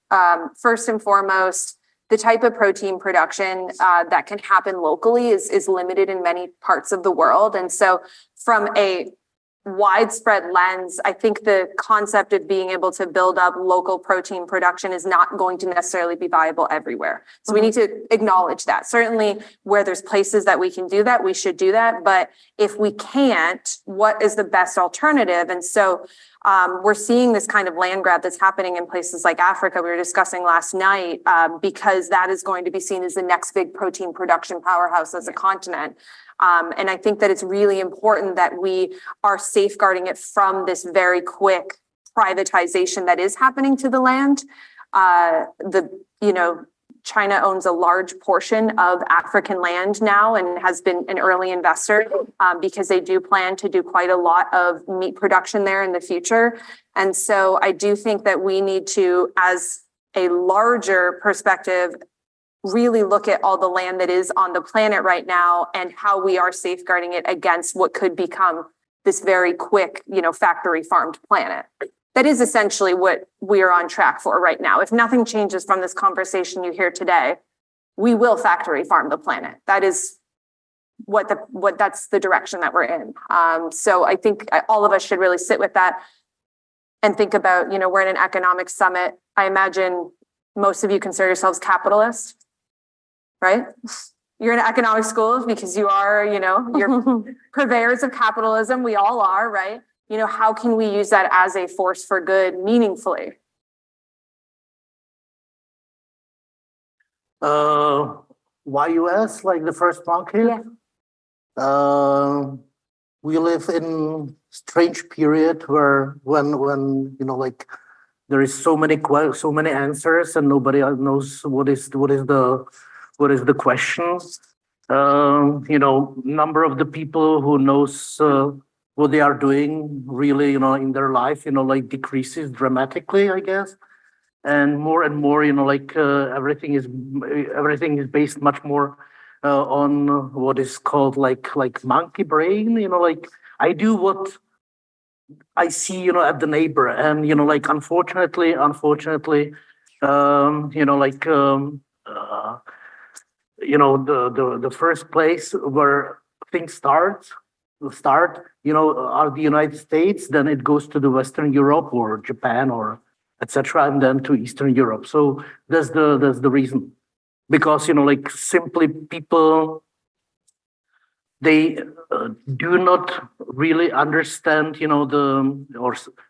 First and foremost, the type of protein production that can happen locally is limited in many parts of the world. And so from a widespread lens, I think the concept of being able to build up local protein production is not going to necessarily be viable everywhere. So we need to acknowledge that. Certainly where there's places that we can do that, we should do that. But if we can't, what is the best alternative? And so we're seeing this kind of land grab that's happening in places like Africa, we were discussing last night, because that is going to be seen as the next big protein production powerhouse as a continent. And I think that it's really important that we are safeguarding it from this very quick privatization that is happening to the land. China owns a large portion of African land now and has been an early investor because they do plan to do quite a lot of meat production there in the future. And so I do think that we need to, as a larger perspective, really look at all the land that is on the planet right now and how we are safeguarding it against what could become this very quick, factory farmed planet. That is essentially what we are on track for right now. If nothing changes from this conversation you hear today, we will factory farm the planet. That is that's the direction that we're in. So I think all of us should really sit with that and think about, we're in an economics summit. I imagine most of you consider yourselves capitalists. Right? You're in economic schools because you are, you're purveyors of capitalism. We all are, right? How can we use that as a force for good meaningfully? Why US, like the first market? Yeah. We live in strange period when there is so many answers and nobody knows what is the question. Number of the people who knows what they are doing really, in their life, decreases dramatically, I guess. And more, everything is based much more on what is called like monkey brain. I do I see, at the neighbor, and unfortunately, the first place where things start, are the United States. Then it goes to the Western Europe or Japan or etc., and then to Eastern Europe. So that's the reason, because simply people, they do not really understand,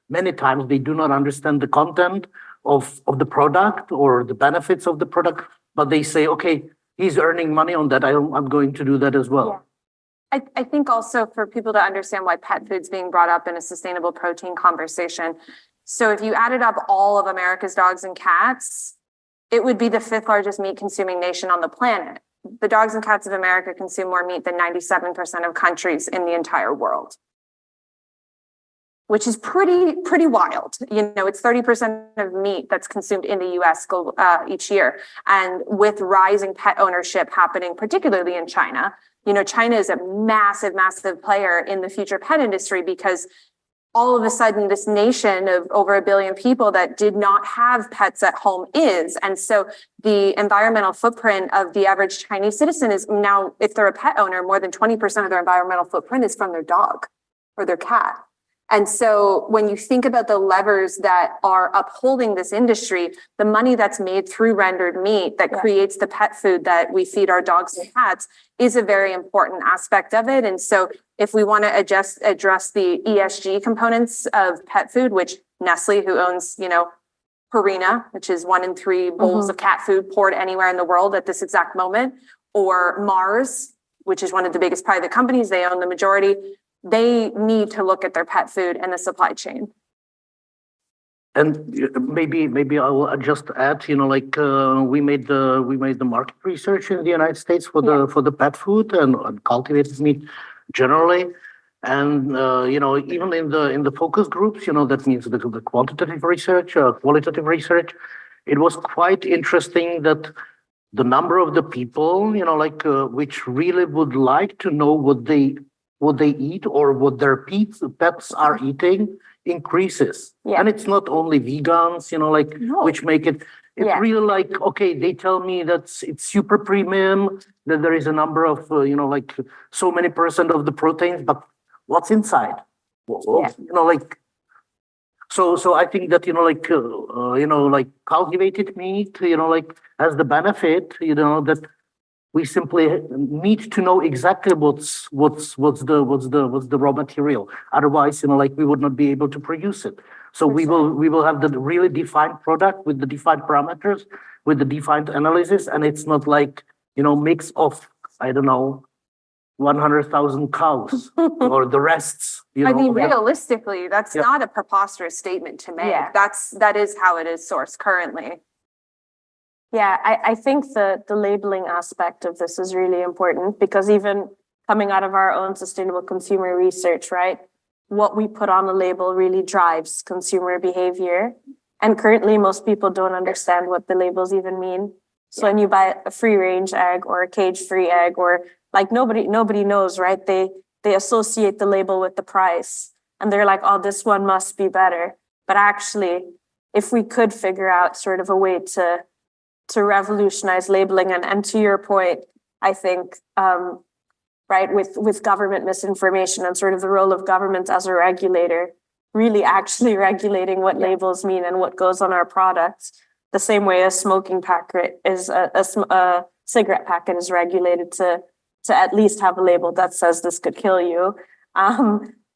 many times they do not understand the content of the product or the benefits of the product, but they say, okay, he's earning money on that, I'm going to do that as well. Yeah. I think also for people to understand why pet food's being brought up in a sustainable protein conversation. So if you added up all of America's dogs and cats, it would be the 5th largest meat consuming nation on the planet. The dogs and cats of America consume more meat than 97% of countries in the entire world, which is pretty wild. It's 30% of meat that's consumed in the US each year. And with rising pet ownership happening, particularly in China, China is a massive, massive player in the future pet industry, because all of a sudden this nation of over 1 billion people that did not have pets at home is. And so the environmental footprint of the average Chinese citizen is now, if they're a pet owner, more than 20% of their environmental footprint is from their dog or their cat. And so when you think about the levers that are upholding this industry, the money that's made through rendered meat that creates the pet food that we feed our dogs and cats is a very important aspect of it. And so if we want to address the ESG components of pet food, which Nestle, who owns, Purina, which is 1 in 3 bowls of cat food poured anywhere in the world at this exact moment, or Mars, which is one of the biggest private companies, they own the majority. They need to look at their pet food and the supply chain. And maybe I'll just add, we made the market research in the United States for the pet food and cultivated meat generally, and even in the focus groups, that means the quantitative research, qualitative research, it was quite interesting that the number of the people, which really would like to know what they eat or what their pets are eating increases. And it's not only vegans, which make it, it's really okay, they tell me that it's super premium, that there is a number of, so many % of the proteins, but what's inside? So I think that, cultivated meat, has the benefit, that we simply need to know exactly what's the raw material. Otherwise, we would not be able to produce it. So we will have the really defined product with the defined parameters, with the defined analysis, and it's not mix of 100,000 cows or the rests. Realistically, that's not a preposterous statement to make. That is how it is sourced currently. Yeah, I think the labeling aspect of this is really important, because even coming out of our own sustainable consumer research, right, what we put on a label really drives consumer behavior. And currently, most people don't understand what the labels even mean. So when you buy a free range egg or a cage-free egg, or nobody knows, right? They associate the label with the price, and they're like, oh, this one must be better. But actually, if we could figure out sort of a way to revolutionize labeling, and to your point, I think, right, with government misinformation and sort of the role of government as a regulator, really actually regulating what labels mean and what goes on our products, the same way a smoking packet is a cigarette packet is regulated to at least have a label that says this could kill you.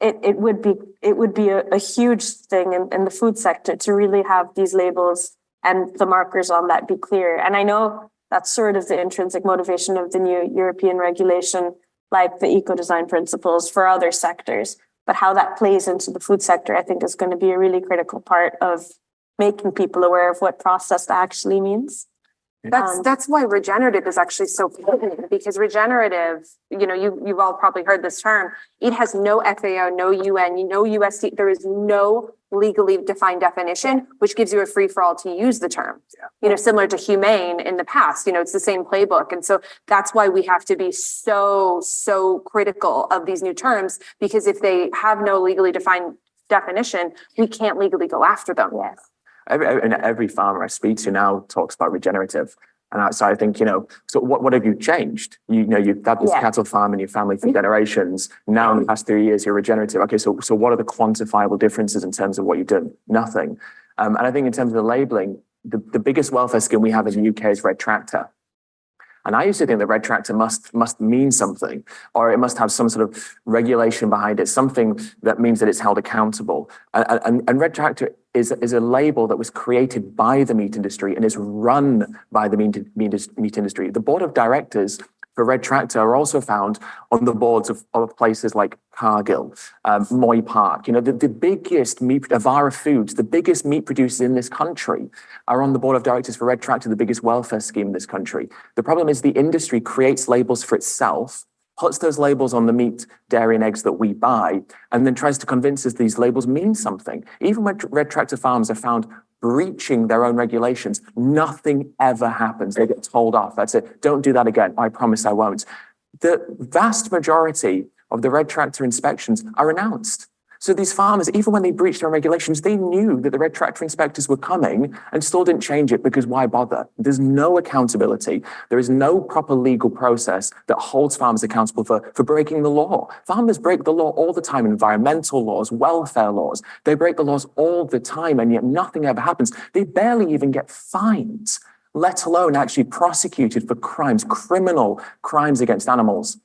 It would be a huge thing in the food sector to really have these labels and the markers on that be clear. And I know that's sort of the intrinsic motivation of the new European regulation, like the eco-design principles for other sectors. But how that plays into the food sector, I think, is going to be a really critical part of making people aware of what processed actually means. That's why regenerative is actually so important, because regenerative, you've all probably heard this term. It has no FAO, no UN, no USD. There is no legally defined definition, which gives you a free for all to use the term. Similar to humane in the past. It's the same playbook, and so that's why we have to be so critical of these new terms, because if they have no legally defined definition, we can't legally go after them. Yes. Every farmer I speak to now talks about regenerative. And so I think, so what have you changed? You've had this cattle farm in your family for generations. Now in the past 3 years, you're regenerative. Okay, so what are the quantifiable differences in terms of what you've done? Nothing. And I think in terms of the labeling, the biggest welfare scheme we have in the UK is Red Tractor. And I used to think that Red Tractor must mean something, or it must have some sort of regulation behind it, something that means that it's held accountable. And Red Tractor is a label that was created by the meat industry and is run by the meat industry. The board of directors for Red Tractor are also found on the boards of places like Cargill, Moy Park. The biggest meat, Avara Foods, the biggest meat producers in this country are on the board of directors for Red Tractor, the biggest welfare scheme in this country. The problem is the industry creates labels for itself, puts those labels on the meat, dairy and eggs that we buy, and then tries to convince us these labels mean something. Even when Red Tractor farms are found breaching their own regulations, nothing ever happens. They get told off. That's it. Don't do that again. I promise I won't. The vast majority of the Red Tractor inspections are announced. So these farmers, even when they breached their regulations, they knew that the Red Tractor inspectors were coming and still didn't change it because why bother? There's no accountability. There is no proper legal process that holds farmers accountable for breaking the law. Farmers break the law all the time, environmental laws, welfare laws. They break the laws all the time, and yet nothing ever happens. They barely even get fined, let alone actually prosecuted for crimes, criminal crimes against animals.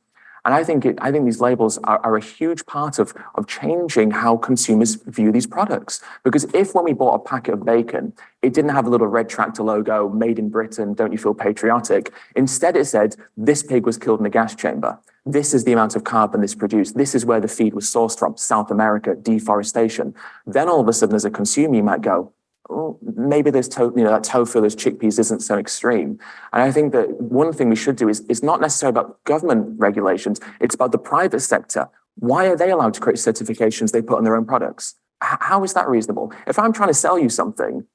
And I think these labels are a huge part of changing how consumers view these products. Because if when we bought a packet of bacon, it didn't have a little Red Tractor logo, made in Britain, don't you feel patriotic? Instead, it said, this pig was killed in a gas chamber. This is the amount of carbon this produced. This is where the feed was sourced from, South America, deforestation. Then all of a sudden, as a consumer, you might go, oh, maybe there's that tofu, those chickpeas isn't so extreme. And I think that one thing we should do is not necessarily about government regulations. It's about the private sector. Why are they allowed to create certifications they put on their own products? How is that reasonable? If I'm trying to sell you something,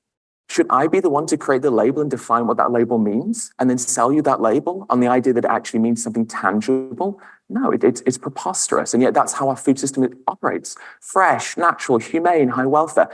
should I be the one to create the label and define what that label means and then sell you that label on the idea that it actually means something tangible? No, it's preposterous. And yet that's how our food system operates. Fresh, natural, humane, high welfare.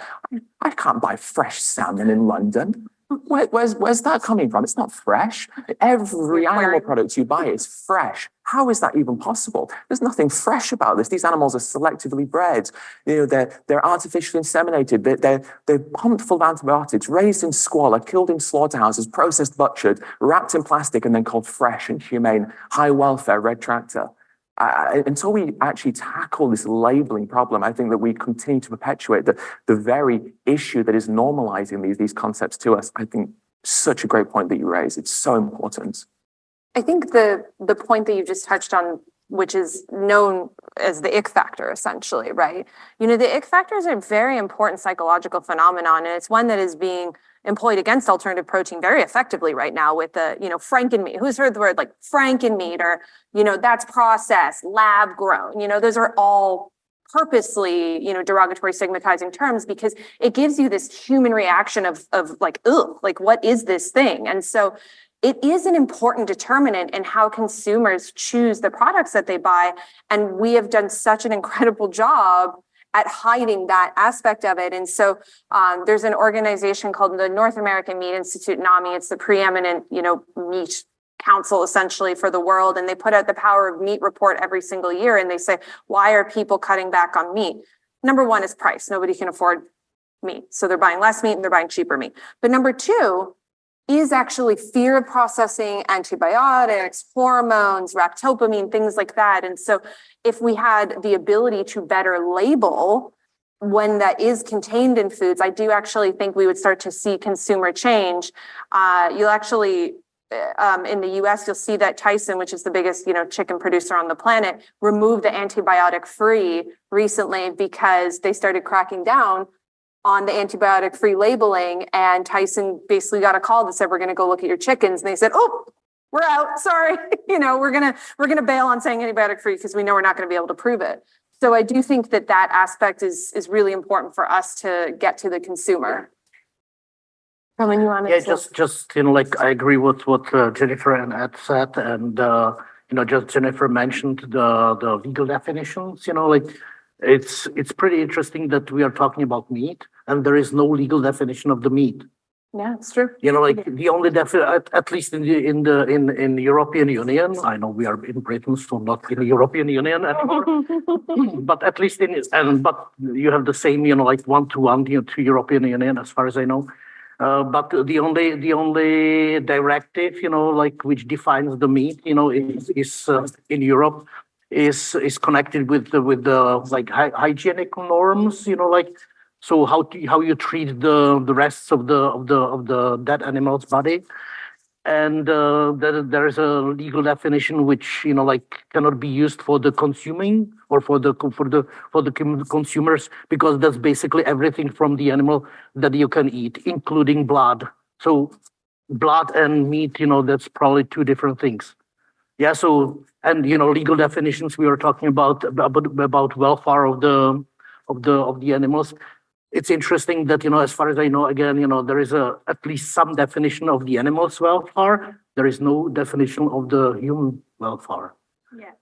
I can't buy fresh salmon in London. Where's that coming from? It's not fresh. Every animal product you buy is fresh. How is that even possible? There's nothing fresh about this. These animals are selectively bred. They're artificially inseminated. They're pumped full of antibiotics, raised in squalor, killed in slaughterhouses, processed, butchered, wrapped in plastic, and then called fresh and humane, high welfare, Red Tractor. Until we actually tackle this labeling problem, I think that we continue to perpetuate the very issue that is normalizing these concepts to us. I think such a great point that you raise. It's so important. I think the point that you just touched on, which is known as the ick factor, essentially, right? The ick factor is a very important psychological phenomenon, and it's one that is being employed against alternative protein very effectively right now with the, frankenmeat. Who's heard the word like frankenmeat or, that's processed, lab grown, those are all purposely, derogatory stigmatizing terms because it gives you this human reaction of like, ugh, like what is this thing? And so it is an important determinant in how consumers choose the products that they buy. And we have done such an incredible job at hiding that aspect of it. And so there's an organization called the North American Meat Institute, NAMI. It's the preeminent, meat council essentially for the world. And they put out the Power of Meat report every single year. And they say, why are people cutting back on meat? Number one is price. Nobody can afford meat. So they're buying less meat and they're buying cheaper meat. But number two is actually fear of processing, antibiotics, hormones, ractopamine, things like that. And so if we had the ability to better label when that is contained in foods, I do actually think we would start to see consumer change. You'll actually, in the US, you'll see that Tyson, which is the biggest, chicken producer on the planet, removed the antibiotic-free recently because they started cracking down on the antibiotic-free labeling, and Tyson basically got a call that said, we're going to go look at your chickens. And they said, oh, we're out. Sorry. We're going to bail on saying antibiotic-free because we know we're not going to be able to prove it. So I do think that aspect is really important for us to get to the consumer. Roman, you want to? Yeah, just I agree with what Jennifer and Ed said, and just Jennifer mentioned the legal definitions. it's pretty interesting that we are talking about meat and there is no legal definition of the meat. Yeah, it's true. You know, like the only at least in the European Union, I know we are in Britain, so not in the European Union anymore. But at least but you have the same, you know, like 1-to-1, you know, to European Union, as far as I know. But the only directive, you know, like which defines the meat, you know, is in Europe is connected with the like hygienic norms, you know, like. So how you treat the rests of the dead animal's body, and there is a legal definition which, you know, like cannot be used for the consuming or for the consumers, because that's basically everything from the animal that you can eat, including blood. So blood and meat, you know, that's probably two different things. Yeah. So, and you know, legal definitions, we were talking about welfare of the animals. It's interesting that, you know, as far as I know, again, you know, there is at least some definition of the animal's welfare. There is no definition of the human welfare. Yeah.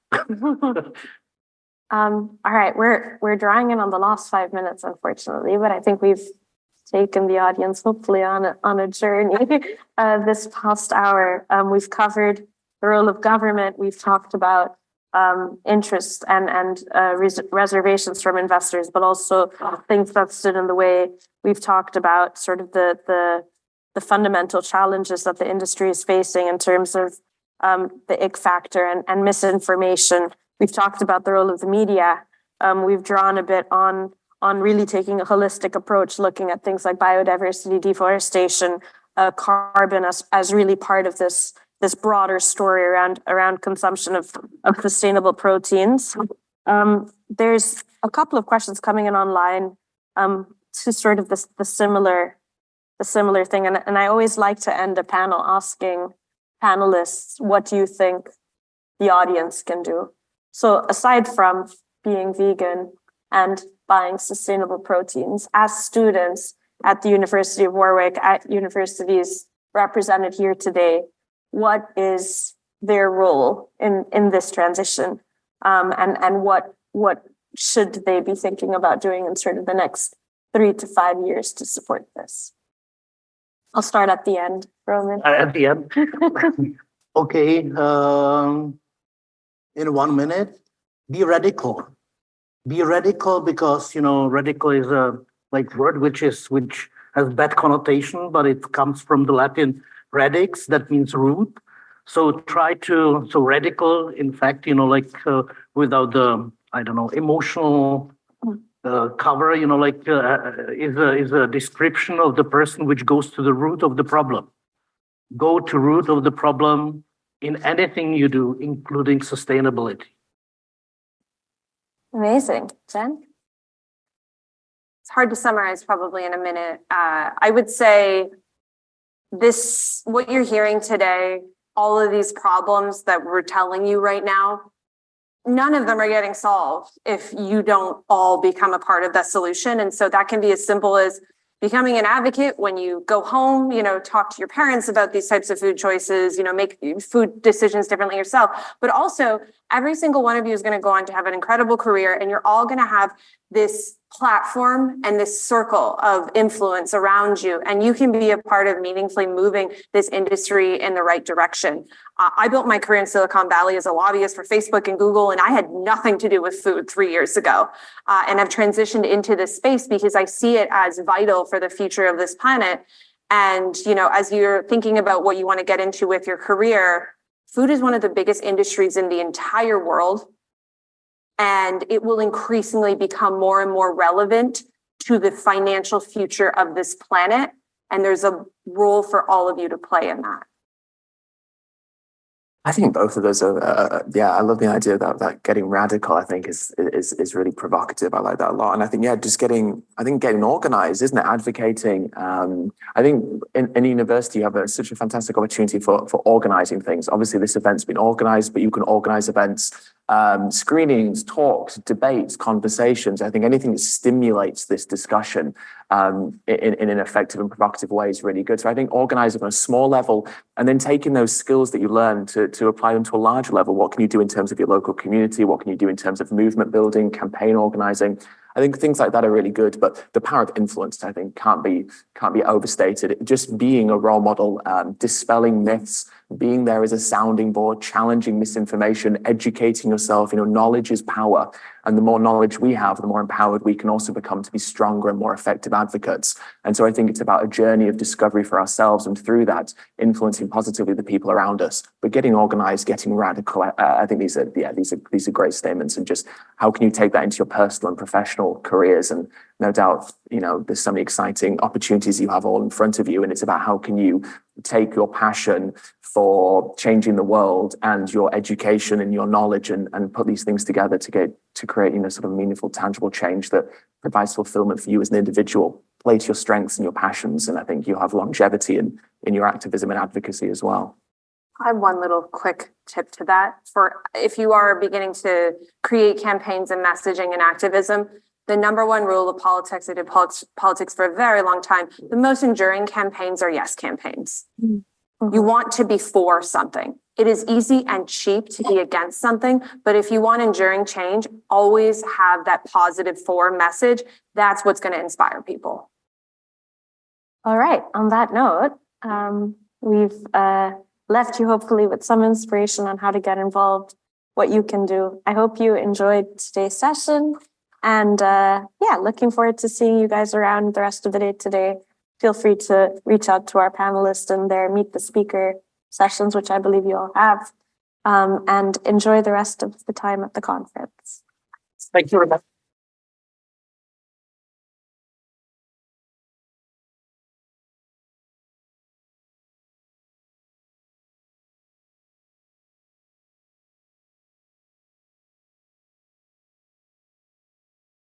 All right, we're drawing in on the last 5 minutes, unfortunately, but I think we've taken the audience hopefully on a journey this past hour. We've covered the role of government. We've talked about interest and reservations from investors, but also things that stood in the way. We've talked about sort of the fundamental challenges that the industry is facing in terms of the ick factor and misinformation. We've talked about the role of the media. We've drawn a bit on really taking a holistic approach, looking at things like biodiversity, deforestation, carbon as really part of this broader story around consumption of sustainable proteins. There's a couple of questions coming in online to sort of the similar thing. And I always like to end a panel asking panelists, what do you think the audience can do? So aside from being vegan and buying sustainable proteins, as students at the University of Warwick, at universities represented here today, what is their role in this transition, and what should they be thinking about doing in sort of the next 3 to 5 years to support this? I'll start at the end, Roman. At the end. Okay. In 1 minute, be radical. Be radical because, you know, radical is a word which has bad connotation, but it comes from the Latin radix, that means root. So radical, in fact, you know, like without the, I don't know, emotional cover, you know, like is a description of the person which goes to the root of the problem. Go to root of the problem in anything you do, including sustainability. Amazing. Jen? It's hard to summarize probably in a minute. I would say what you're hearing today, all of these problems that we're telling you right now, none of them are getting solved if you don't all become a part of that solution. And so that can be as simple as becoming an advocate when you go home, you know, talk to your parents about these types of food choices, you know, make food decisions differently yourself. But also, every single one of you is going to go on to have an incredible career, and you're all going to have this platform and this circle of influence around you, and you can be a part of meaningfully moving this industry in the right direction. I built my career in Silicon Valley as a lobbyist for Facebook and Google, and I had nothing to do with food 3 years ago. And I've transitioned into this space because I see it as vital for the future of this planet. And, you know, as you're thinking about what you want to get into with your career, food is one of the biggest industries in the entire world. And it will increasingly become more and more relevant to the financial future of this planet. And there's a role for all of you to play in that. I think both of those are, yeah, I love the idea that getting radical, I think is really provocative. I like that a lot. And I think, yeah, getting organized, isn't it? Advocating. I think in university, you have such a fantastic opportunity for organizing things. Obviously, this event's been organized, but you can organize events screenings, talks, debates, conversations. I think anything that stimulates this discussion in an effective and provocative way is really good. So I think organizing on a small level and then taking those skills that you learn to apply them to a larger level. What can you do in terms of your local community? What can you do in terms of movement building, campaign organizing? I think things like that are really good, but the power of influence, I think, can't be overstated. Just being a role model, dispelling myths, being there as a sounding board, challenging misinformation, educating yourself. Knowledge is power. And the more knowledge we have, the more empowered we can also become to be stronger and more effective advocates. And so I think it's about a journey of discovery for ourselves, and through that, influencing positively the people around us. But getting organized, getting radical, I think these are great statements. And just how can you take that into your personal and professional careers? And no doubt, there's so many exciting opportunities you have all in front of you. And it's about how can you take your passion for changing the world and your education and your knowledge and put these things together to create, sort of meaningful, tangible change that provides fulfillment for you as an individual. Play to your strengths and your passions. And I think you have longevity in your activism and advocacy as well. I have one little quick tip to that. For if you are beginning to create campaigns and messaging and activism, the number one rule of politics, I did politics for a very long time, the most enduring campaigns are yes campaigns. Mm-hmm. You want to be for something. It is easy and cheap to be against something, but if you want enduring change, always have that positive for message. That's what's going to inspire people. All right. On that note, we've left you hopefully with some inspiration on how to get involved, what you can do. I hope you enjoyed today's session. And looking forward to seeing you guys around the rest of the day today. Feel free to reach out to our panelists in their Meet the Speaker sessions, which I believe you all have, and enjoy the rest of the time at the conference. Thank you very much.